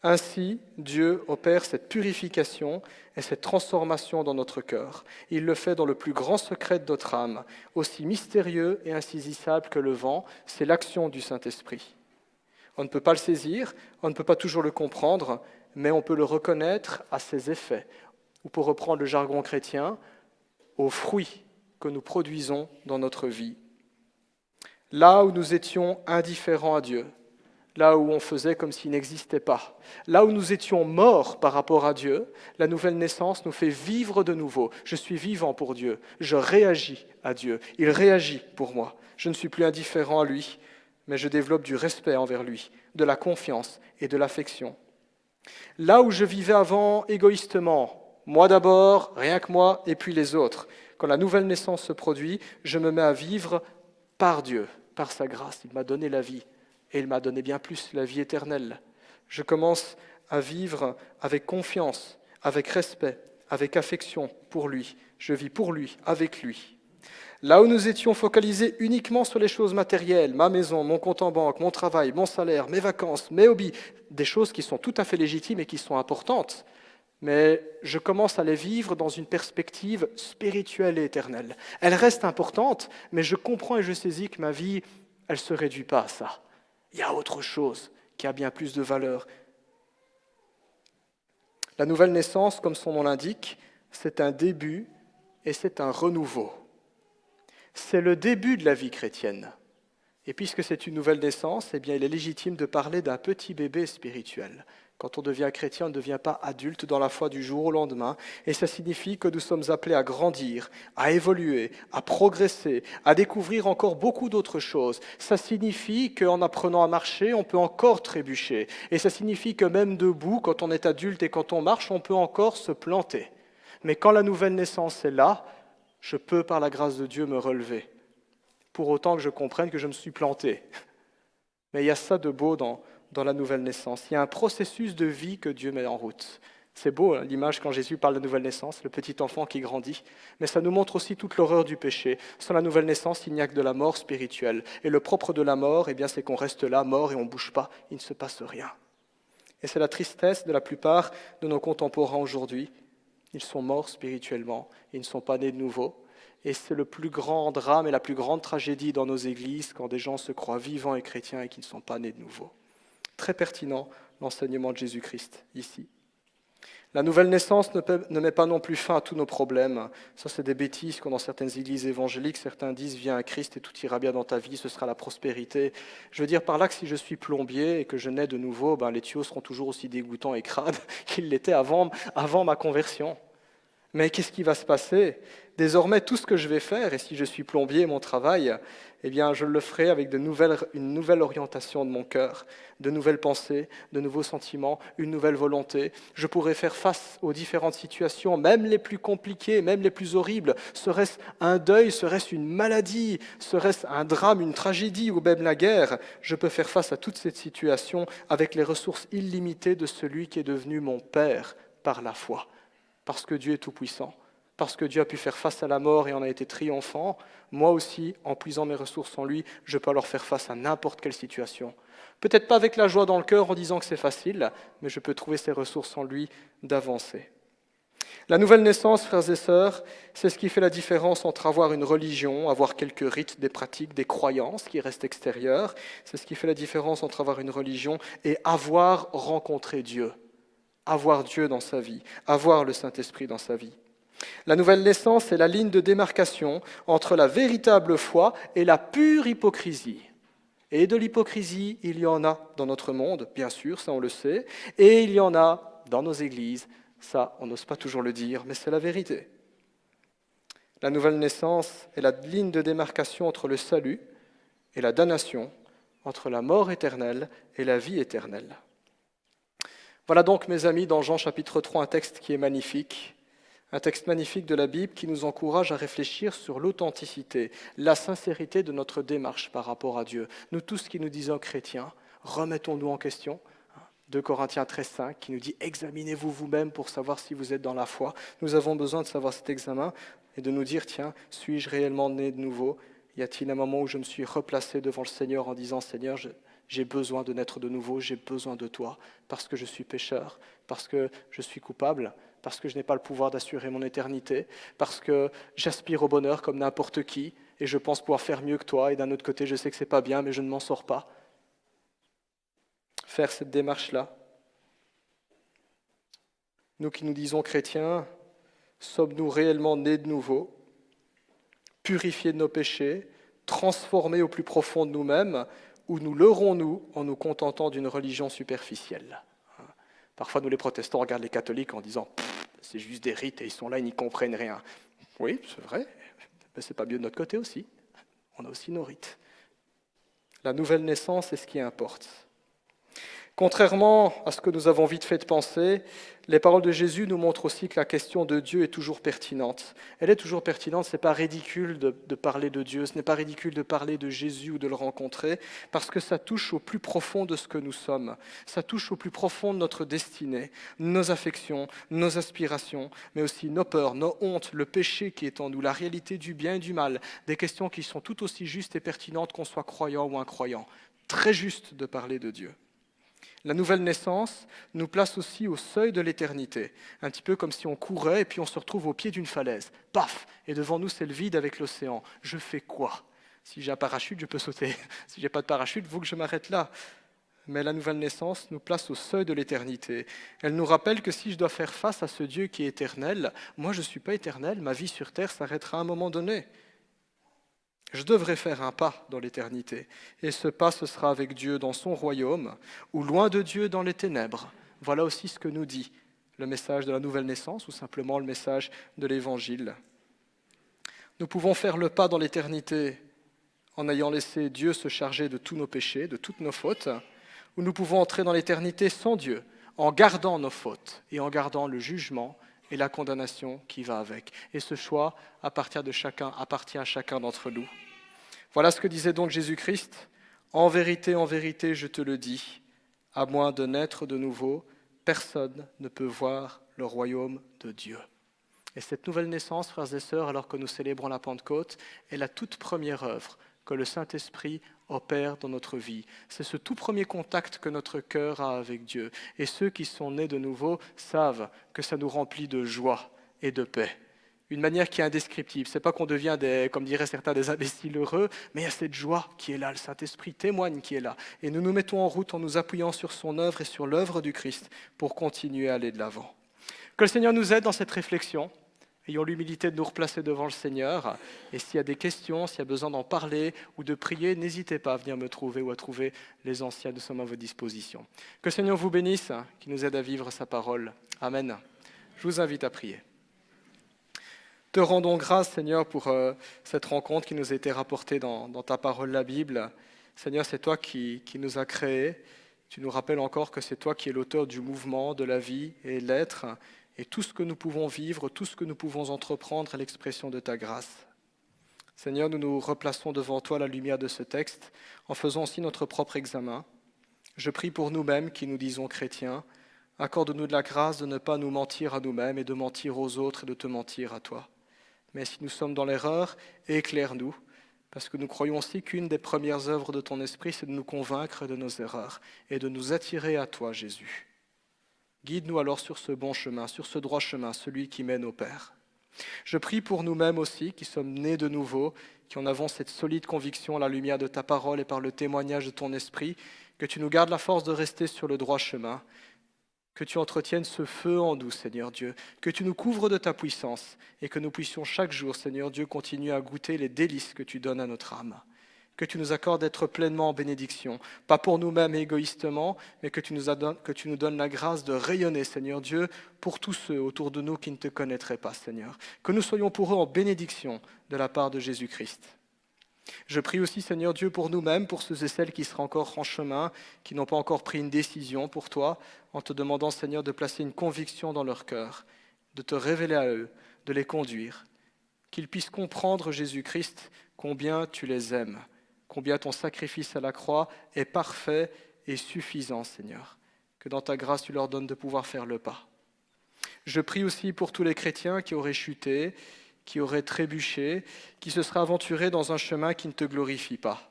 Ainsi, Dieu opère cette purification et cette transformation dans notre cœur. Il le fait dans le plus grand secret de notre âme, aussi mystérieux et insaisissable que le vent, c'est l'action du Saint-Esprit. On ne peut pas le saisir, on ne peut pas toujours le comprendre, mais on peut le reconnaître à ses effets. Ou pour reprendre le jargon chrétien, aux fruits que nous produisons dans notre vie. Là où nous étions indifférents à Dieu, là où on faisait comme s'il n'existait pas, là où nous étions morts par rapport à Dieu, la nouvelle naissance nous fait vivre de nouveau. Je suis vivant pour Dieu, je réagis à Dieu, il réagit pour moi. Je ne suis plus indifférent à lui, mais je développe du respect envers lui, de la confiance et de l'affection. Là où je vivais avant égoïstement, moi d'abord, rien que moi, et puis les autres. Quand la nouvelle naissance se produit, je me mets à vivre par Dieu, par sa grâce. Il m'a donné la vie, et il m'a donné bien plus, la vie éternelle. Je commence à vivre avec confiance, avec respect, avec affection pour lui. Je vis pour lui, avec lui. Là où nous étions focalisés uniquement sur les choses matérielles, ma maison, mon compte en banque, mon travail, mon salaire, mes vacances, mes hobbies, des choses qui sont tout à fait légitimes et qui sont importantes, mais je commence à les vivre dans une perspective spirituelle et éternelle. Elle reste importante, mais je comprends et je saisis que ma vie, elle ne se réduit pas à ça. Il y a autre chose qui a bien plus de valeur. La nouvelle naissance, comme son nom l'indique, c'est un début et c'est un renouveau. C'est le début de la vie chrétienne. Et puisque c'est une nouvelle naissance, eh bien, il est légitime de parler d'un petit bébé spirituel. Quand on devient chrétien, on ne devient pas adulte dans la foi du jour au lendemain. Et ça signifie que nous sommes appelés à grandir, à évoluer, à progresser, à découvrir encore beaucoup d'autres choses. Ça signifie qu'en apprenant à marcher, on peut encore trébucher. Et ça signifie que même debout, quand on est adulte et quand on marche, on peut encore se planter. Mais quand la nouvelle naissance est là, je peux, par la grâce de Dieu, me relever. pour autant que je comprenne que je me suis planté. Mais il y a ça de beau dans la nouvelle naissance. Il y a un processus de vie que Dieu met en route. C'est beau, l'image quand Jésus parle de nouvelle naissance, le petit enfant qui grandit. Mais ça nous montre aussi toute l'horreur du péché. Sans la nouvelle naissance, il n'y a que de la mort spirituelle. Et le propre de la mort, c'est qu'on reste là, mort, et on ne bouge pas. Il ne se passe rien. Et c'est la tristesse de la plupart de nos contemporains aujourd'hui. Ils sont morts spirituellement, ils ne sont pas nés de nouveau. Et c'est le plus grand drame et la plus grande tragédie dans nos églises quand des gens se croient vivants et chrétiens et qui ne sont pas nés de nouveau. Très pertinent l'enseignement de Jésus-Christ ici. La nouvelle naissance ne met pas non plus fin à tous nos problèmes. Ça, c'est des bêtises quand dans certaines églises évangéliques, certains disent « Viens à Christ et tout ira bien dans ta vie, ce sera la prospérité ». Je veux dire par là que si je suis plombier et que je nais de nouveau, les tuyaux seront toujours aussi dégoûtants et crades qu'ils l'étaient avant ma conversion. Mais qu'est-ce qui va se passer ? Désormais, tout ce que je vais faire, et si je suis plombier, mon travail, je le ferai avec une nouvelle orientation de mon cœur, de nouvelles pensées, de nouveaux sentiments, une nouvelle volonté. Je pourrai faire face aux différentes situations, même les plus compliquées, même les plus horribles. Serait-ce un deuil, serait-ce une maladie, serait-ce un drame, une tragédie ou même la guerre ? Je peux faire face à toute cette situation avec les ressources illimitées de celui qui est devenu mon Père par la foi. Parce que Dieu est tout-puissant, parce que Dieu a pu faire face à la mort et en a été triomphant, moi aussi, en puisant mes ressources en lui, je peux alors faire face à n'importe quelle situation. Peut-être pas avec la joie dans le cœur en disant que c'est facile, mais je peux trouver ces ressources en lui d'avancer. La nouvelle naissance, frères et sœurs, c'est ce qui fait la différence entre avoir une religion, avoir quelques rites, des pratiques, des croyances qui restent extérieures. C'est ce qui fait la différence entre avoir une religion et avoir rencontré Dieu. Avoir Dieu dans sa vie, avoir le Saint-Esprit dans sa vie. La nouvelle naissance est la ligne de démarcation entre la véritable foi et la pure hypocrisie. Et de l'hypocrisie, il y en a dans notre monde, bien sûr, ça on le sait, et il y en a dans nos églises, ça on n'ose pas toujours le dire, mais c'est la vérité. La nouvelle naissance est la ligne de démarcation entre le salut et la damnation, entre la mort éternelle et la vie éternelle. Voilà donc, mes amis, dans Jean chapitre 3, un texte qui est magnifique, un texte magnifique de la Bible qui nous encourage à réfléchir sur l'authenticité, la sincérité de notre démarche par rapport à Dieu. Nous tous qui nous disons chrétiens, remettons-nous en question. 2 Corinthiens 13,5 qui nous dit « Examinez-vous vous-même pour savoir si vous êtes dans la foi ». Nous avons besoin de savoir cet examen et de nous dire « Tiens, suis-je réellement né de nouveau ? Y a-t-il un moment où je me suis replacé devant le Seigneur en disant « Seigneur, j'ai besoin de naître de nouveau, j'ai besoin de toi, parce que je suis pécheur, parce que je suis coupable, parce que je n'ai pas le pouvoir d'assurer mon éternité, parce que j'aspire au bonheur comme n'importe qui, et je pense pouvoir faire mieux que toi, et d'un autre côté, je sais que c'est pas bien, mais je ne m'en sors pas. » Faire cette démarche-là. Nous qui nous disons chrétiens, sommes-nous réellement nés de nouveau, purifiés de nos péchés, transformés au plus profond de nous-mêmes, ou nous leurrons-nous en nous contentant d'une religion superficielle ? Parfois, nous les protestants regardent les catholiques en disant « c'est juste des rites et ils sont là, ils n'y comprennent rien ». Oui, c'est vrai, mais c'est pas mieux de notre côté aussi. On a aussi nos rites. La nouvelle naissance est ce qui importe. Contrairement à ce que nous avons vite fait de penser, les paroles de Jésus nous montrent aussi que la question de Dieu est toujours pertinente. Elle est toujours pertinente, ce n'est pas ridicule de parler de Dieu, ce n'est pas ridicule de parler de Jésus ou de le rencontrer, parce que ça touche au plus profond de ce que nous sommes, ça touche au plus profond de notre destinée, nos affections, nos aspirations, mais aussi nos peurs, nos hontes, le péché qui est en nous, la réalité du bien et du mal, des questions qui sont tout aussi justes et pertinentes qu'on soit croyant ou incroyant. Très juste de parler de Dieu. La nouvelle naissance nous place aussi au seuil de l'éternité, un petit peu comme si on courait et puis on se retrouve au pied d'une falaise. Paf ! Et devant nous, c'est le vide avec l'océan. Je fais quoi ? Si j'ai un parachute, je peux sauter. Si j'ai pas de parachute, il faut que je m'arrête là. Mais la nouvelle naissance nous place au seuil de l'éternité. Elle nous rappelle que si je dois faire face à ce Dieu qui est éternel, moi je ne suis pas éternel, ma vie sur terre s'arrêtera à un moment donné. Je devrais faire un pas dans l'éternité, et ce pas, ce sera avec Dieu dans son royaume, ou loin de Dieu dans les ténèbres. Voilà aussi ce que nous dit le message de la nouvelle naissance, ou simplement le message de l'Évangile. Nous pouvons faire le pas dans l'éternité en ayant laissé Dieu se charger de tous nos péchés, de toutes nos fautes, ou nous pouvons entrer dans l'éternité sans Dieu, en gardant nos fautes et en gardant le jugement et la condamnation qui va avec. Et ce choix appartient à chacun d'entre nous. Voilà ce que disait donc Jésus-Christ. En vérité, je te le dis, à moins de naître de nouveau, personne ne peut voir le royaume de Dieu. Et cette nouvelle naissance, frères et sœurs, alors que nous célébrons la Pentecôte, est la toute première œuvre que le Saint-Esprit opère dans notre vie. C'est ce tout premier contact que notre cœur a avec Dieu. Et ceux qui sont nés de nouveau savent que ça nous remplit de joie et de paix. Une manière qui est indescriptible. Ce n'est pas qu'on devient, comme diraient certains, des imbéciles heureux, mais il y a cette joie qui est là. Le Saint-Esprit témoigne qui est là. Et nous nous mettons en route en nous appuyant sur son œuvre et sur l'œuvre du Christ pour continuer à aller de l'avant. Que le Seigneur nous aide dans cette réflexion. Ayons l'humilité de nous replacer devant le Seigneur. Et s'il y a des questions, s'il y a besoin d'en parler ou de prier, n'hésitez pas à venir me trouver ou à trouver les anciens. Nous sommes à votre disposition. Que le Seigneur vous bénisse, qu'il nous aide à vivre sa parole. Amen. Je vous invite à prier. Te rendons grâce, Seigneur, pour cette rencontre qui nous a été rapportée dans ta parole, la Bible. Seigneur, c'est toi qui nous as créés. Tu nous rappelles encore que c'est toi qui es l'auteur du mouvement, de la vie et de l'être. Et tout ce que nous pouvons vivre, tout ce que nous pouvons entreprendre est l'expression de ta grâce. Seigneur, nous nous replaçons devant toi à la lumière de ce texte, en faisant aussi notre propre examen. Je prie pour nous-mêmes qui nous disons chrétiens. Accorde-nous de la grâce de ne pas nous mentir à nous-mêmes et de mentir aux autres et de te mentir à toi. Mais si nous sommes dans l'erreur, éclaire-nous, parce que nous croyons aussi qu'une des premières œuvres de ton esprit, c'est de nous convaincre de nos erreurs et de nous attirer à toi, Jésus. Guide-nous alors sur ce bon chemin, sur ce droit chemin, celui qui mène au Père. Je prie pour nous-mêmes aussi, qui sommes nés de nouveau, qui en avons cette solide conviction à la lumière de ta parole et par le témoignage de ton esprit, que tu nous gardes la force de rester sur le droit chemin, que tu entretiennes ce feu en nous, Seigneur Dieu, que tu nous couvres de ta puissance et que nous puissions chaque jour, Seigneur Dieu, continuer à goûter les délices que tu donnes à notre âme. Que tu nous accordes d'être pleinement en bénédiction, pas pour nous-mêmes égoïstement, mais que tu nous donnes la grâce de rayonner, Seigneur Dieu, pour tous ceux autour de nous qui ne te connaîtraient pas, Seigneur. Que nous soyons pour eux en bénédiction de la part de Jésus-Christ. Je prie aussi, Seigneur Dieu, pour nous-mêmes, pour ceux et celles qui seraient encore en chemin, qui n'ont pas encore pris une décision pour toi, en te demandant, Seigneur, de placer une conviction dans leur cœur, de te révéler à eux, de les conduire, qu'ils puissent comprendre, Jésus-Christ, combien tu les aimes, combien ton sacrifice à la croix est parfait et suffisant, Seigneur, que dans ta grâce tu leur donnes de pouvoir faire le pas. Je prie aussi pour tous les chrétiens qui auraient chuté, qui auraient trébuché, qui se seraient aventurés dans un chemin qui ne te glorifie pas.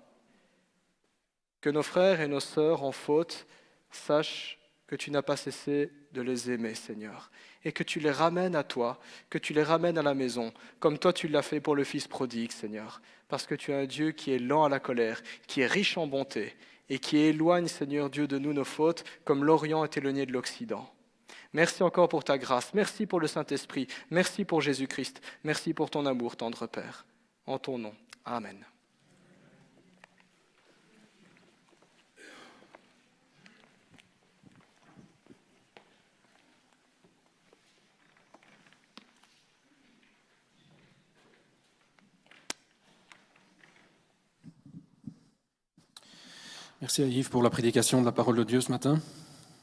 Que nos frères et nos sœurs en faute sachent que tu n'as pas cessé de les aimer, Seigneur, et que tu les ramènes à toi, que tu les ramènes à la maison, comme toi tu l'as fait pour le Fils prodigue, Seigneur, parce que tu es un Dieu qui est lent à la colère, qui est riche en bonté, et qui éloigne, Seigneur Dieu, de nous nos fautes, comme l'Orient est éloigné de l'Occident. Merci encore pour ta grâce, merci pour le Saint-Esprit, merci pour Jésus-Christ, merci pour ton amour, tendre Père. En ton nom, Amen. Merci à Yves pour la prédication de la parole de Dieu ce matin.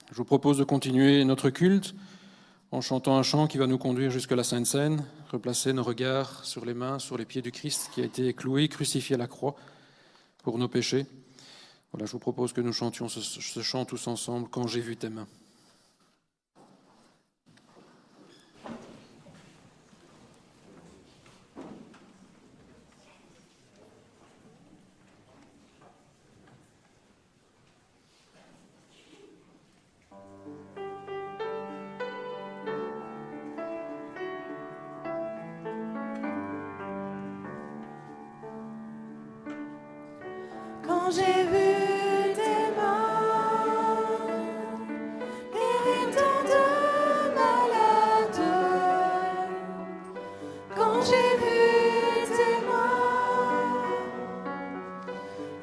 Je vous propose de continuer notre culte en chantant un chant qui va nous conduire jusqu'à la Sainte Seine, replacer nos regards sur les mains, sur les pieds du Christ qui a été cloué, crucifié à la croix pour nos péchés. Voilà, je vous propose que nous chantions ce chant tous ensemble, « Quand j'ai vu tes mains ». Quand j'ai vu tes mains héritant de malades, quand j'ai vu tes mains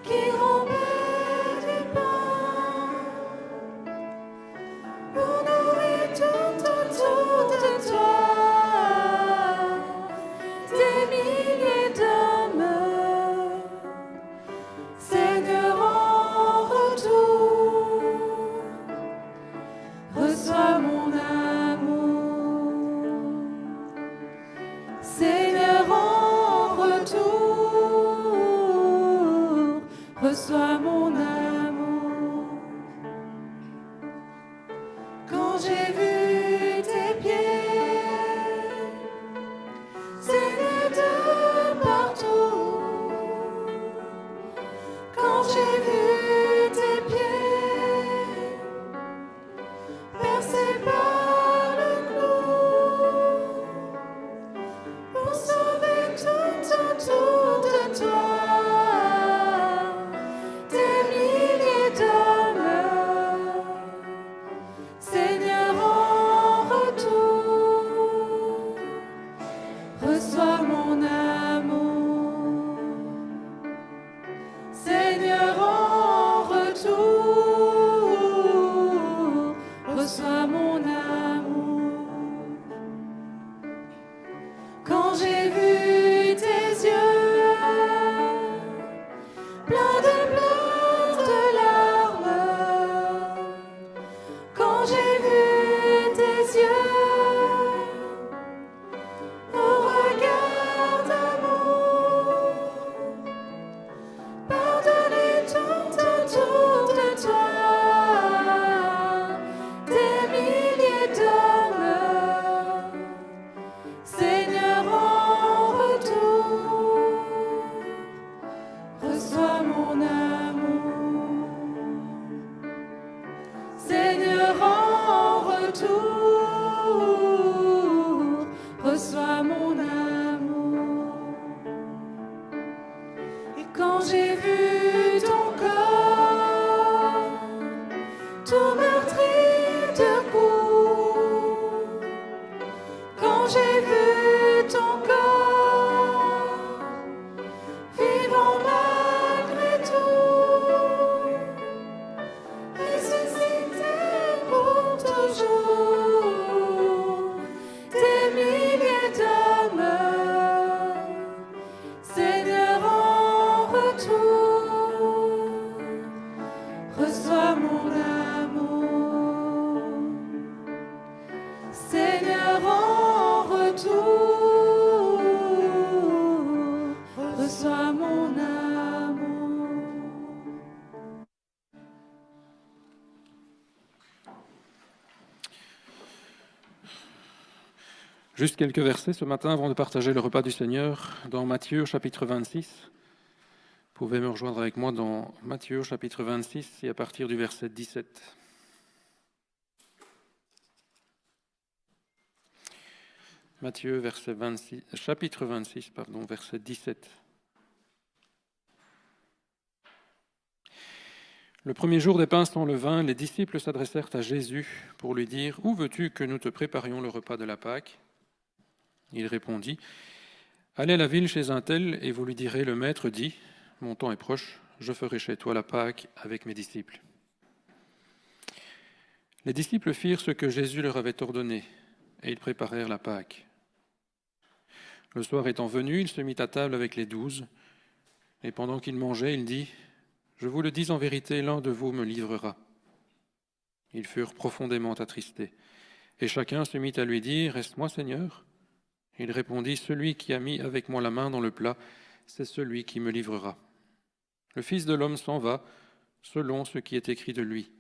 qui rompaient du pain pour nourrir tout autour de toi des milliers d'hommes. Seigneur, en retour, reçois mon amour. Seigneur, en retour, j'ai vu ton corps, vivant malgré tout, ressuscité pour toujours, des milliers d'hommes, Seigneur en retour, reçois mon amour. Seigneur en retour, reçois mon amour. Juste quelques versets ce matin avant de partager le repas du Seigneur dans Matthieu chapitre 26. Vous pouvez me rejoindre avec moi dans Matthieu chapitre 26 et à partir du verset 17. Matthieu chapitre 26, verset 17. Le premier jour des pains sans levain, les disciples s'adressèrent à Jésus pour lui dire « Où veux-tu que nous te préparions le repas de la Pâque ?» Il répondit « Allez à la ville chez un tel et vous lui direz, le maître dit, mon temps est proche, je ferai chez toi la Pâque avec mes disciples. » Les disciples firent ce que Jésus leur avait ordonné et ils préparèrent la Pâque. Le soir étant venu, il se mit à table avec les 12 et pendant qu'il mangeait, il dit « Je vous le dis en vérité, l'un de vous me livrera. » Ils furent profondément attristés et chacun se mit à lui dire « Reste-moi, Seigneur ?» Il répondit, « Celui qui a mis avec moi la main dans le plat, c'est celui qui me livrera. Le Fils de l'homme s'en va, selon ce qui est écrit de lui.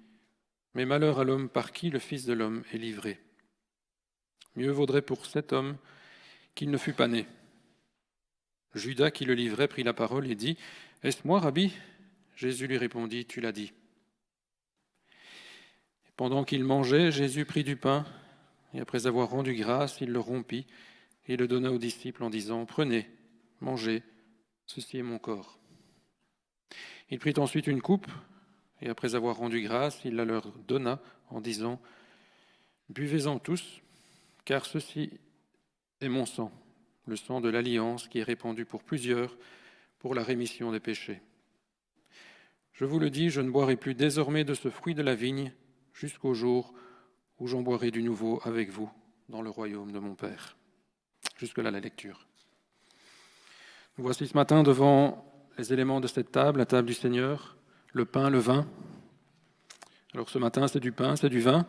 Mais malheur à l'homme par qui le Fils de l'homme est livré. Mieux vaudrait pour cet homme qu'il ne fût pas né. » Judas, qui le livrait, prit la parole et dit, « Est-ce moi, Rabbi ?» Jésus lui répondit, « Tu l'as dit. » Pendant qu'il mangeait, Jésus prit du pain, et après avoir rendu grâce, il le rompit, et le donna aux disciples en disant, « Prenez, mangez, ceci est mon corps. » Il prit ensuite une coupe, et après avoir rendu grâce, il la leur donna en disant, « Buvez-en tous, car ceci est mon sang, le sang de l'alliance qui est répandu pour plusieurs pour la rémission des péchés. Je vous le dis, je ne boirai plus désormais de ce fruit de la vigne jusqu'au jour où j'en boirai du nouveau avec vous dans le royaume de mon Père. » Jusque-là la lecture. Nous voici ce matin devant les éléments de cette table, la table du Seigneur, le pain, le vin. Alors ce matin, c'est du pain, c'est du vin,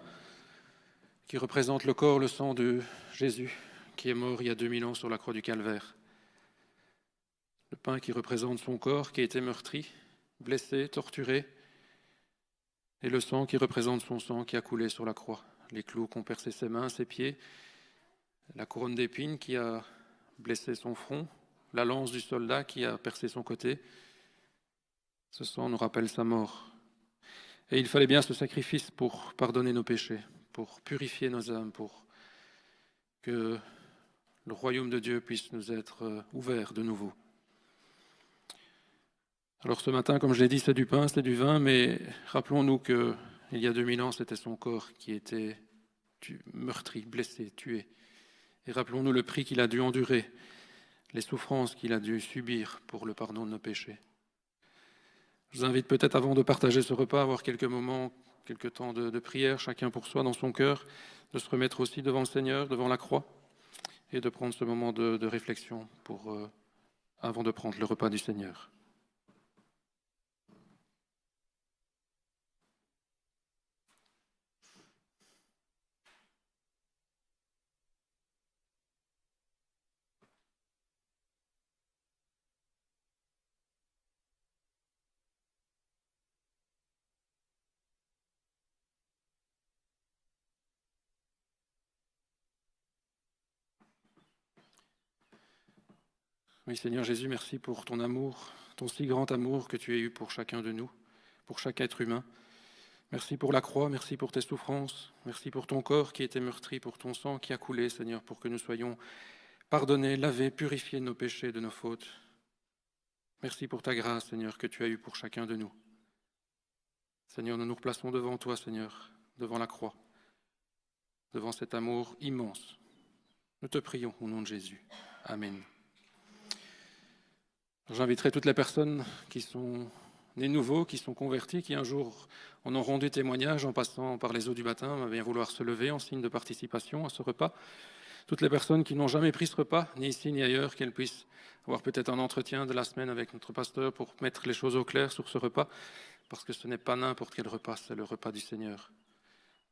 qui représente le corps, le sang de Jésus, qui est mort il y a 2000 ans sur la croix du Calvaire. Le pain qui représente son corps, qui a été meurtri, blessé, torturé, et le sang qui représente son sang qui a coulé sur la croix. Les clous qui ont percé ses mains, ses pieds, la couronne d'épines qui a blessé son front, la lance du soldat qui a percé son côté. Ce sang nous rappelle sa mort. Et il fallait bien ce sacrifice pour pardonner nos péchés, pour purifier nos âmes, pour que le royaume de Dieu puisse nous être ouvert de nouveau. Alors ce matin, comme je l'ai dit, c'est du pain, c'est du vin, mais rappelons-nous qu'il y a 2000 ans, c'était son corps qui était meurtri, blessé, tué. Et rappelons-nous le prix qu'il a dû endurer, les souffrances qu'il a dû subir pour le pardon de nos péchés. Je vous invite peut-être, avant de partager ce repas, à avoir quelques moments, quelques temps de prière, chacun pour soi dans son cœur, de se remettre aussi devant le Seigneur, devant la croix, et de prendre ce moment de réflexion avant de prendre le repas du Seigneur. Oui, Seigneur Jésus, merci pour ton amour, ton si grand amour que tu as eu pour chacun de nous, pour chaque être humain. Merci pour la croix, merci pour tes souffrances, merci pour ton corps qui a été meurtri, pour ton sang qui a coulé, Seigneur, pour que nous soyons pardonnés, lavés, purifiés de nos péchés, de nos fautes. Merci pour ta grâce, Seigneur, que tu as eue pour chacun de nous. Seigneur, nous nous replaçons devant toi, Seigneur, devant la croix, devant cet amour immense. Nous te prions au nom de Jésus. Amen. J'inviterai toutes les personnes qui sont nées nouveaux, qui sont convertis, qui un jour en ont rendu témoignage en passant par les eaux du baptême, à bien vouloir se lever en signe de participation à ce repas. Toutes les personnes qui n'ont jamais pris ce repas, ni ici ni ailleurs, qu'elles puissent avoir peut-être un entretien de la semaine avec notre pasteur pour mettre les choses au clair sur ce repas, parce que ce n'est pas n'importe quel repas, c'est le repas du Seigneur.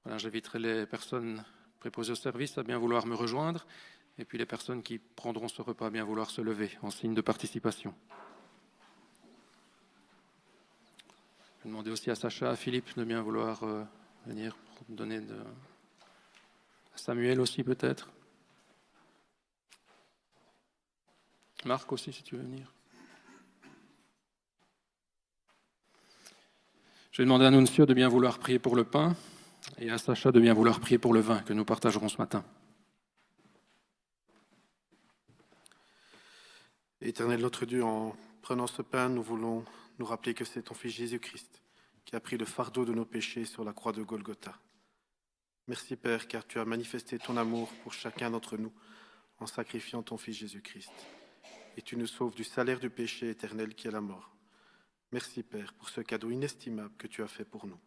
Voilà, j'inviterai les personnes préposées au service à bien vouloir me rejoindre, et puis les personnes qui prendront ce repas à bien vouloir se lever en signe de participation. Je vais demander aussi à Sacha, à Philippe de bien vouloir venir pour donner à Samuel aussi peut-être. Marc aussi, si tu veux venir. Je vais demander à Nunzio de bien vouloir prier pour le pain et à Sacha de bien vouloir prier pour le vin que nous partagerons ce matin. Éternel notre Dieu, en prenant ce pain, nous voulons nous rappeler que c'est ton Fils Jésus-Christ qui a pris le fardeau de nos péchés sur la croix de Golgotha. Merci Père, car tu as manifesté ton amour pour chacun d'entre nous en sacrifiant ton Fils Jésus-Christ. Et tu nous sauves du salaire du péché éternel qui est la mort. Merci Père pour ce cadeau inestimable que tu as fait pour nous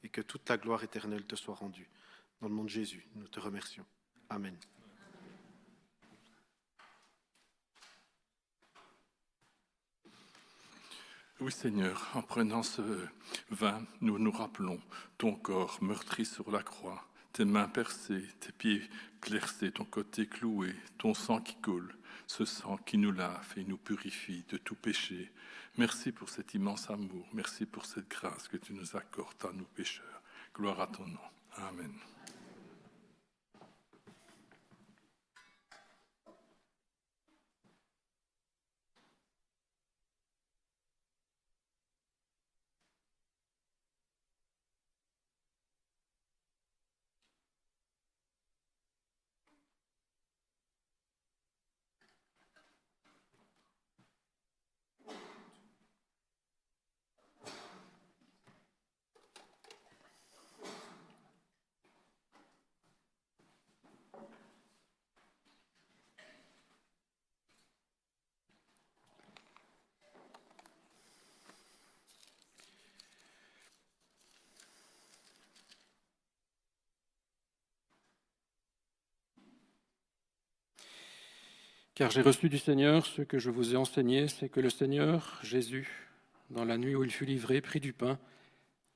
et que toute la gloire éternelle te soit rendue. Dans le nom de Jésus, nous te remercions. Amen. Oui Seigneur, en prenant ce vin, nous nous rappelons ton corps meurtri sur la croix, tes mains percées, tes pieds claircés, ton côté cloué, ton sang qui coule, ce sang qui nous lave et nous purifie de tout péché. Merci pour cet immense amour, merci pour cette grâce que tu nous accordes à nous pécheurs. Gloire à ton nom. Amen. Car j'ai reçu du Seigneur ce que je vous ai enseigné, c'est que le Seigneur, Jésus, dans la nuit où il fut livré, prit du pain,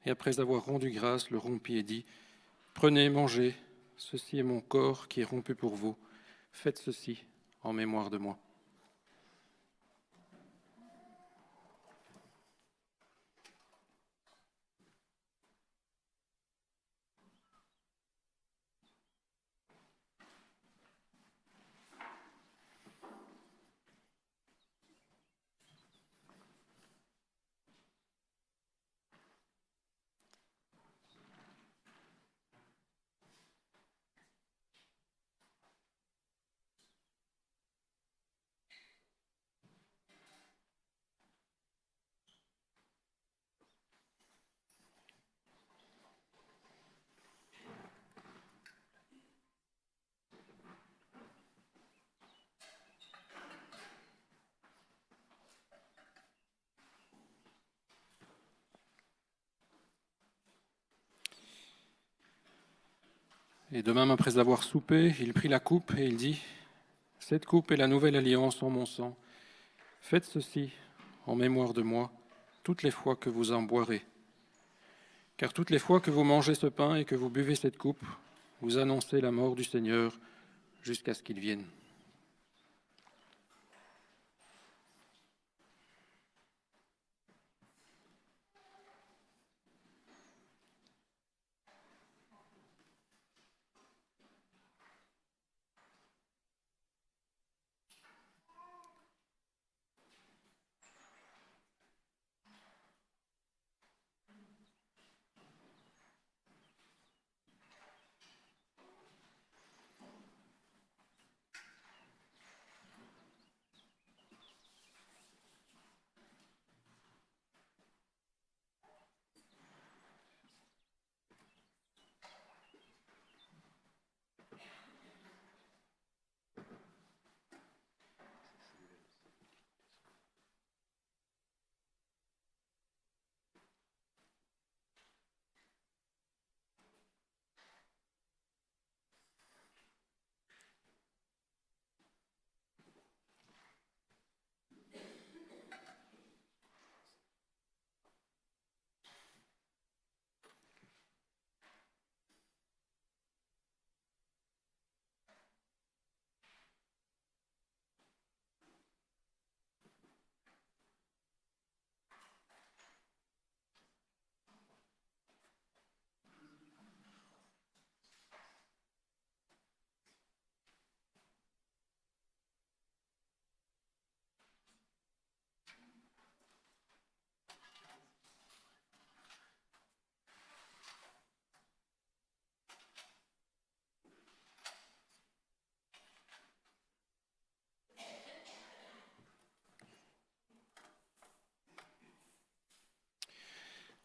et après avoir rendu grâce, le rompit et dit : « Prenez, mangez, ceci est mon corps qui est rompu pour vous. Faites ceci en mémoire de moi. » Et de même, après avoir soupé, il prit la coupe et il dit : « Cette coupe est la nouvelle alliance en mon sang. Faites ceci en mémoire de moi toutes les fois que vous en boirez. Car toutes les fois que vous mangez ce pain et que vous buvez cette coupe, vous annoncez la mort du Seigneur jusqu'à ce qu'il vienne. »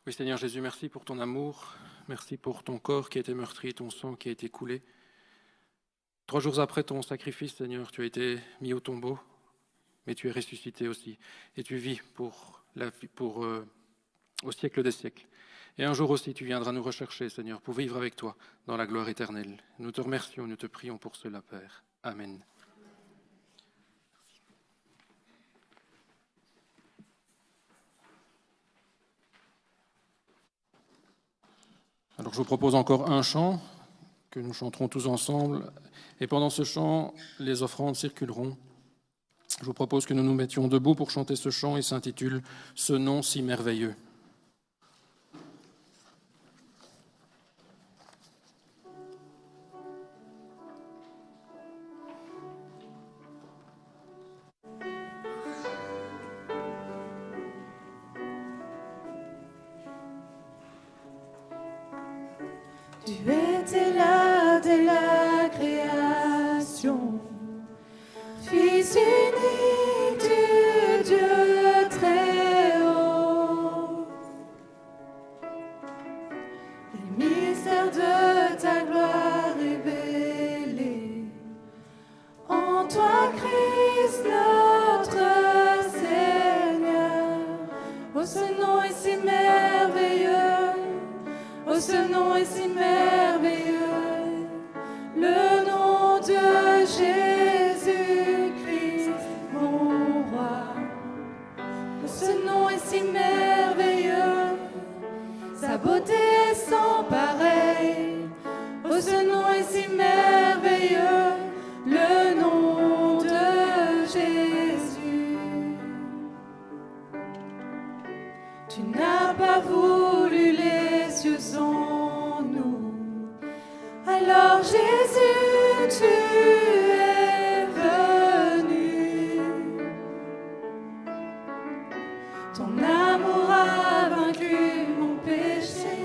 Oui, Seigneur Jésus, merci pour ton amour, merci pour ton corps qui a été meurtri, ton sang qui a été coulé. 3 jours après ton sacrifice, Seigneur, tu as été mis au tombeau, mais tu es ressuscité aussi, et tu vis au siècle des siècles. Et un jour aussi, tu viendras nous rechercher, Seigneur, pour vivre avec toi dans la gloire éternelle. Nous te remercions, nous te prions pour cela, Père. Amen. Alors je vous propose encore un chant que nous chanterons tous ensemble. Et pendant ce chant, les offrandes circuleront. Je vous propose que nous nous mettions debout pour chanter ce chant. Il s'intitule « Ce nom si merveilleux ». Tu étais là dès la création, Fils unique du Dieu très haut. Les mystères de ta gloire révélés, en toi Christ notre Seigneur. Oh, ce nom est si merveilleux. Oh, ce nom est si merveilleux, le nom de Jésus-Christ, mon roi. Oh, ce nom est si merveilleux, sa beauté est sans pareil. Oh, ce nom est si merveilleux, le nom de Jésus. Tu n'as pas voulu les cieux sans nous. Alors Jésus, tu es venu. Ton amour a vaincu mon péché.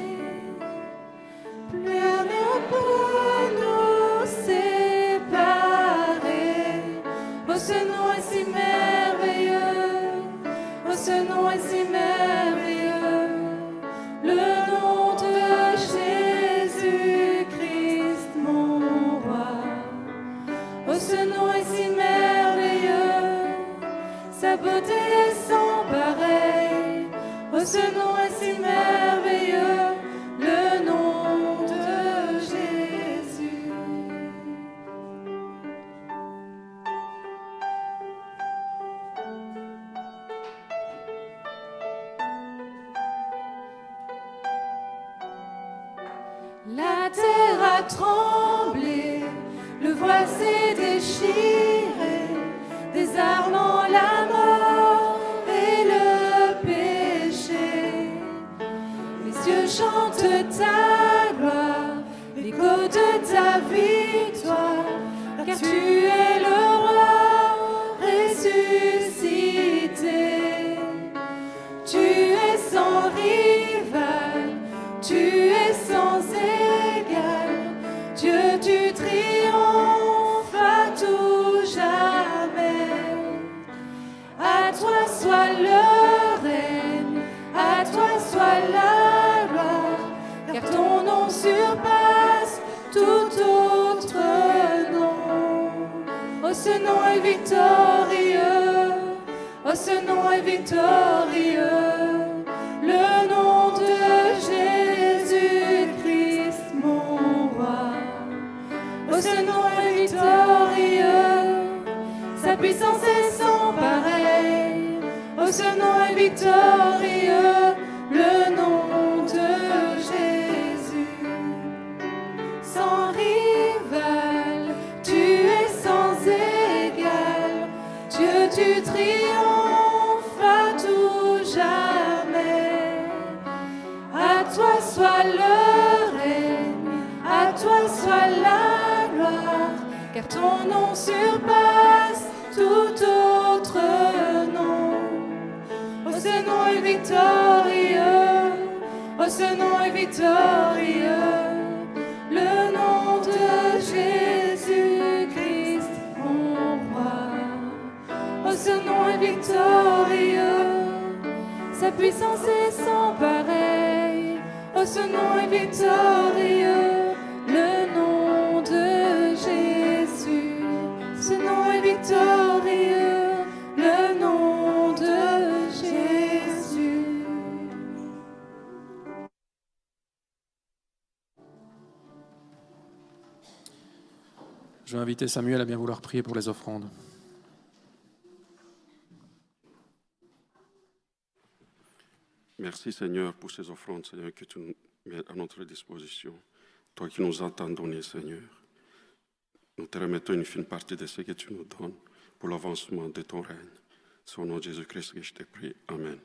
Plus rien peut nous séparer. Oh, ce nom est si merveilleux. Oh, ce nom est si merveilleux. Le nom de Jésus-Christ, mon roi. Oh, ce nom est si merveilleux, sa beauté est sans pareil. Oh, ce nom est si merveilleux, le nom de Jésus. La terre a tremblé, le voile s'est déchiré, désarmant la mort et le péché. Les cieux chantent ta gloire, l'écho de ta victoire, car tu es le roi ressuscité. Tu es sans rival, tu es sans égal, Dieu tu triomphes à tout jamais. À toi soit le règne, à toi soit la gloire, car ton nom surpasse tout autre nom. Oh, ce nom est victorieux, oh, ce nom est victorieux, le nom de Jésus-Christ, mon roi. Oh, ce nom est victorieux, sa puissance est sans pareil. Oh, ce nom est victorieux, le nom de Jésus. Sans rival, tu es sans égal, Dieu tu triomphes à tout jamais. À toi soit le règne, à toi soit la gloire, car ton nom surpasse tout autre nom. Oh, ce nom est victorieux, oh, ce nom est victorieux, le nom de Jésus-Christ, mon roi. Oh, ce nom est victorieux, sa puissance est sans pareil. Oh, ce nom est victorieux, le nom de Jésus. Ce nom est victorieux, le nom de Jésus. Je vais inviter Samuel à bien vouloir prier pour les offrandes. Merci Seigneur pour ces offrandes, Seigneur, que tu nous mets à notre disposition. Toi qui nous as tant donné, Seigneur. Nous te remettons une fine partie de ce que tu nous donnes pour l'avancement de ton règne. C'est au nom de Jésus-Christ que je te prie. Amen.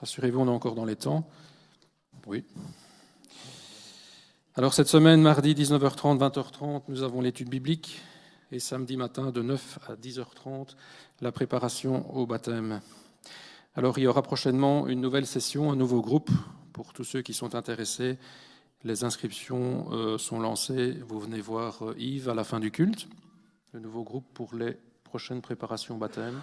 Rassurez-vous, on est encore dans les temps. Oui. Alors cette semaine, mardi 19h30, 20h30, nous avons l'étude biblique. Et samedi matin, de 9 à 10h30, la préparation au baptême. Alors, il y aura prochainement une nouvelle session, un nouveau groupe. Pour tous ceux qui sont intéressés, les inscriptions sont lancées. Vous venez voir Yves à la fin du culte, le nouveau groupe pour les prochaines préparations au baptême.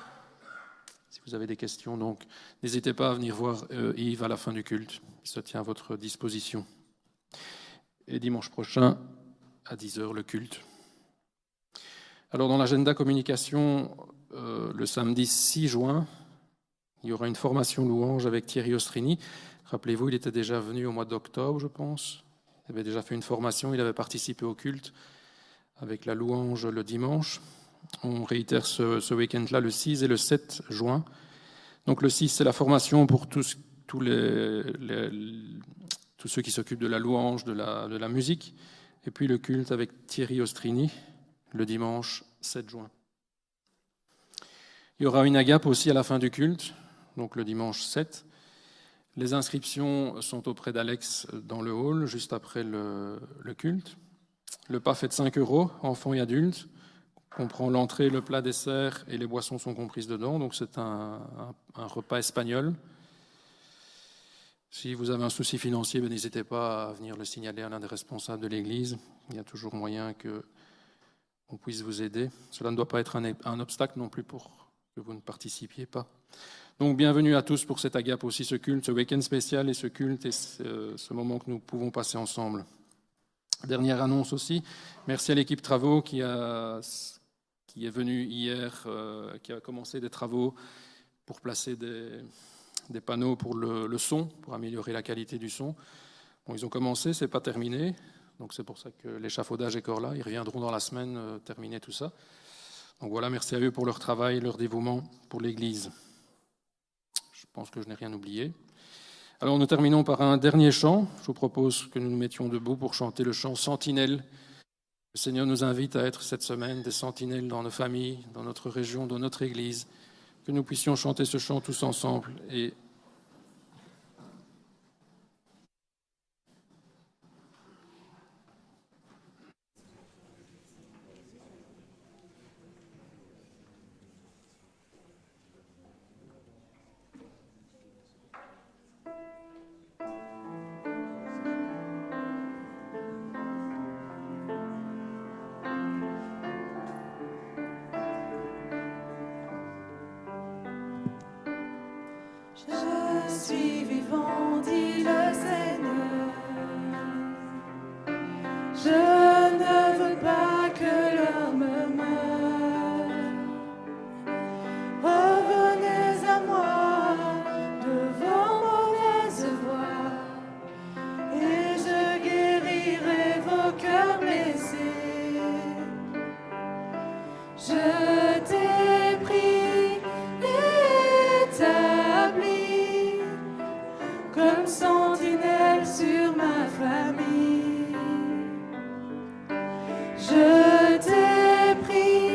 Si vous avez des questions, donc, n'hésitez pas à venir voir Yves à la fin du culte. Il se tient à votre disposition. Et dimanche prochain, à 10h, le culte. Alors, dans l'agenda communication, le samedi 6 juin, il y aura une formation louange avec Thierry Ostrini. Rappelez-vous, il était déjà venu au mois d'octobre, je pense. Il avait déjà fait une formation, il avait participé au culte avec la louange le dimanche. On réitère ce week-end-là le 6 et le 7 juin. Donc le 6, c'est la formation pour tous ceux qui s'occupent de la louange, de la musique. Et puis le culte avec Thierry Ostrini, le dimanche 7 juin. Il y aura une agape aussi à la fin du culte, donc le dimanche 7. Les inscriptions sont auprès d'Alex dans le hall, juste après le culte. Le PAF est de 5 €, enfants et adultes. On prend l'entrée, le plat, dessert et les boissons sont comprises dedans, donc c'est un repas espagnol. Si vous avez un souci financier, n'hésitez pas à venir le signaler à l'un des responsables de l'Église. Il y a toujours moyen qu'on puisse vous aider. Cela ne doit pas être un obstacle non plus pour que vous ne participiez pas. Donc bienvenue à tous pour cette agape aussi, ce culte, ce week-end spécial et ce culte et ce moment que nous pouvons passer ensemble. Dernière annonce aussi, merci à l'équipe travaux qui est venue hier, qui a commencé des travaux pour placer des panneaux pour le son, pour améliorer la qualité du son. Bon, ils ont commencé, c'est pas terminé, donc c'est pour ça que l'échafaudage est encore là. Ils reviendront dans la semaine terminer tout ça. Donc voilà, merci à eux pour leur travail, leur dévouement pour l'Église. Je pense que je n'ai rien oublié. Alors nous terminons par un dernier chant. Je vous propose que nous nous mettions debout pour chanter le chant Sentinelle. Le Seigneur nous invite à être cette semaine des sentinelles dans nos familles, dans notre région, dans notre Église. Que nous puissions chanter ce chant tous ensemble et Je suis vivant, dit le Seigneur. Je ne veux pas que l'homme meure. Revenez à moi de vos mauvaises voies, et je guérirai vos cœurs blessés. Je t'ai pris et établi comme sentinelle sur ma famille. Je t'ai pris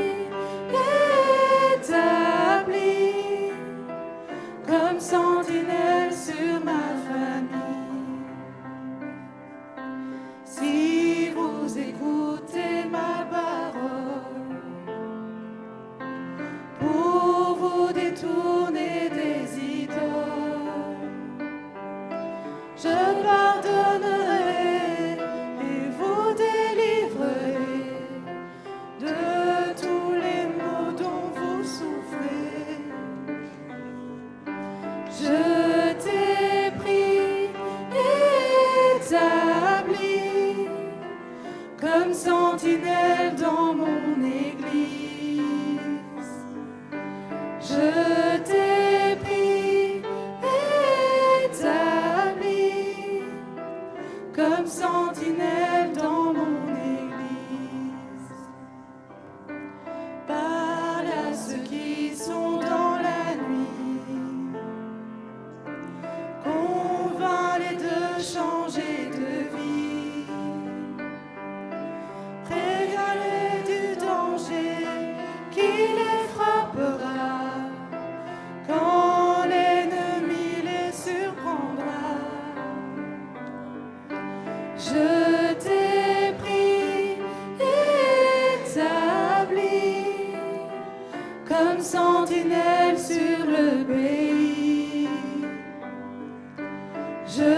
et établi comme sentinelle sur ma famille. Si vous écoutez ma parole, pour vous détourner des idoles, je pardonnerai et vous délivrerai de tous les maux dont vous souffrez. sentinelle dans mon église. Je t'ai pris, établi, comme sentinelle dans mon église. Parle à ceux qui sont dans la nuit, convainc-les de changer de vie, préviens-les du danger qui les frappera quand l'ennemi les surprendra. Je t'ai pris, établi, comme sentinelle sur le pays. Je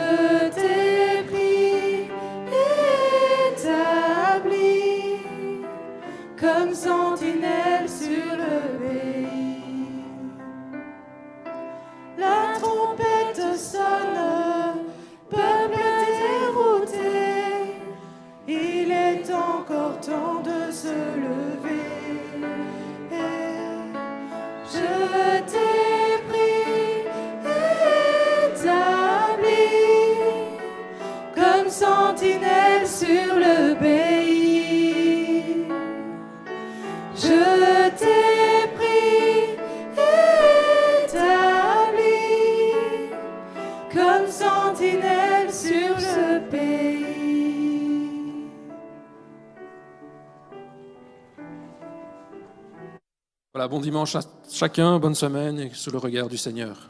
t'ai pris, établi, comme sentinelle sur le pays. La trompette sonne, peuple dérouté, il est encore temps de se lever. Je t'ai pris, établi, comme sentinelle sur le pays. Je t'ai pris, établi, comme sentinelle sur le pays. Voilà, bon dimanche à chacun, bonne semaine et sous le regard du Seigneur.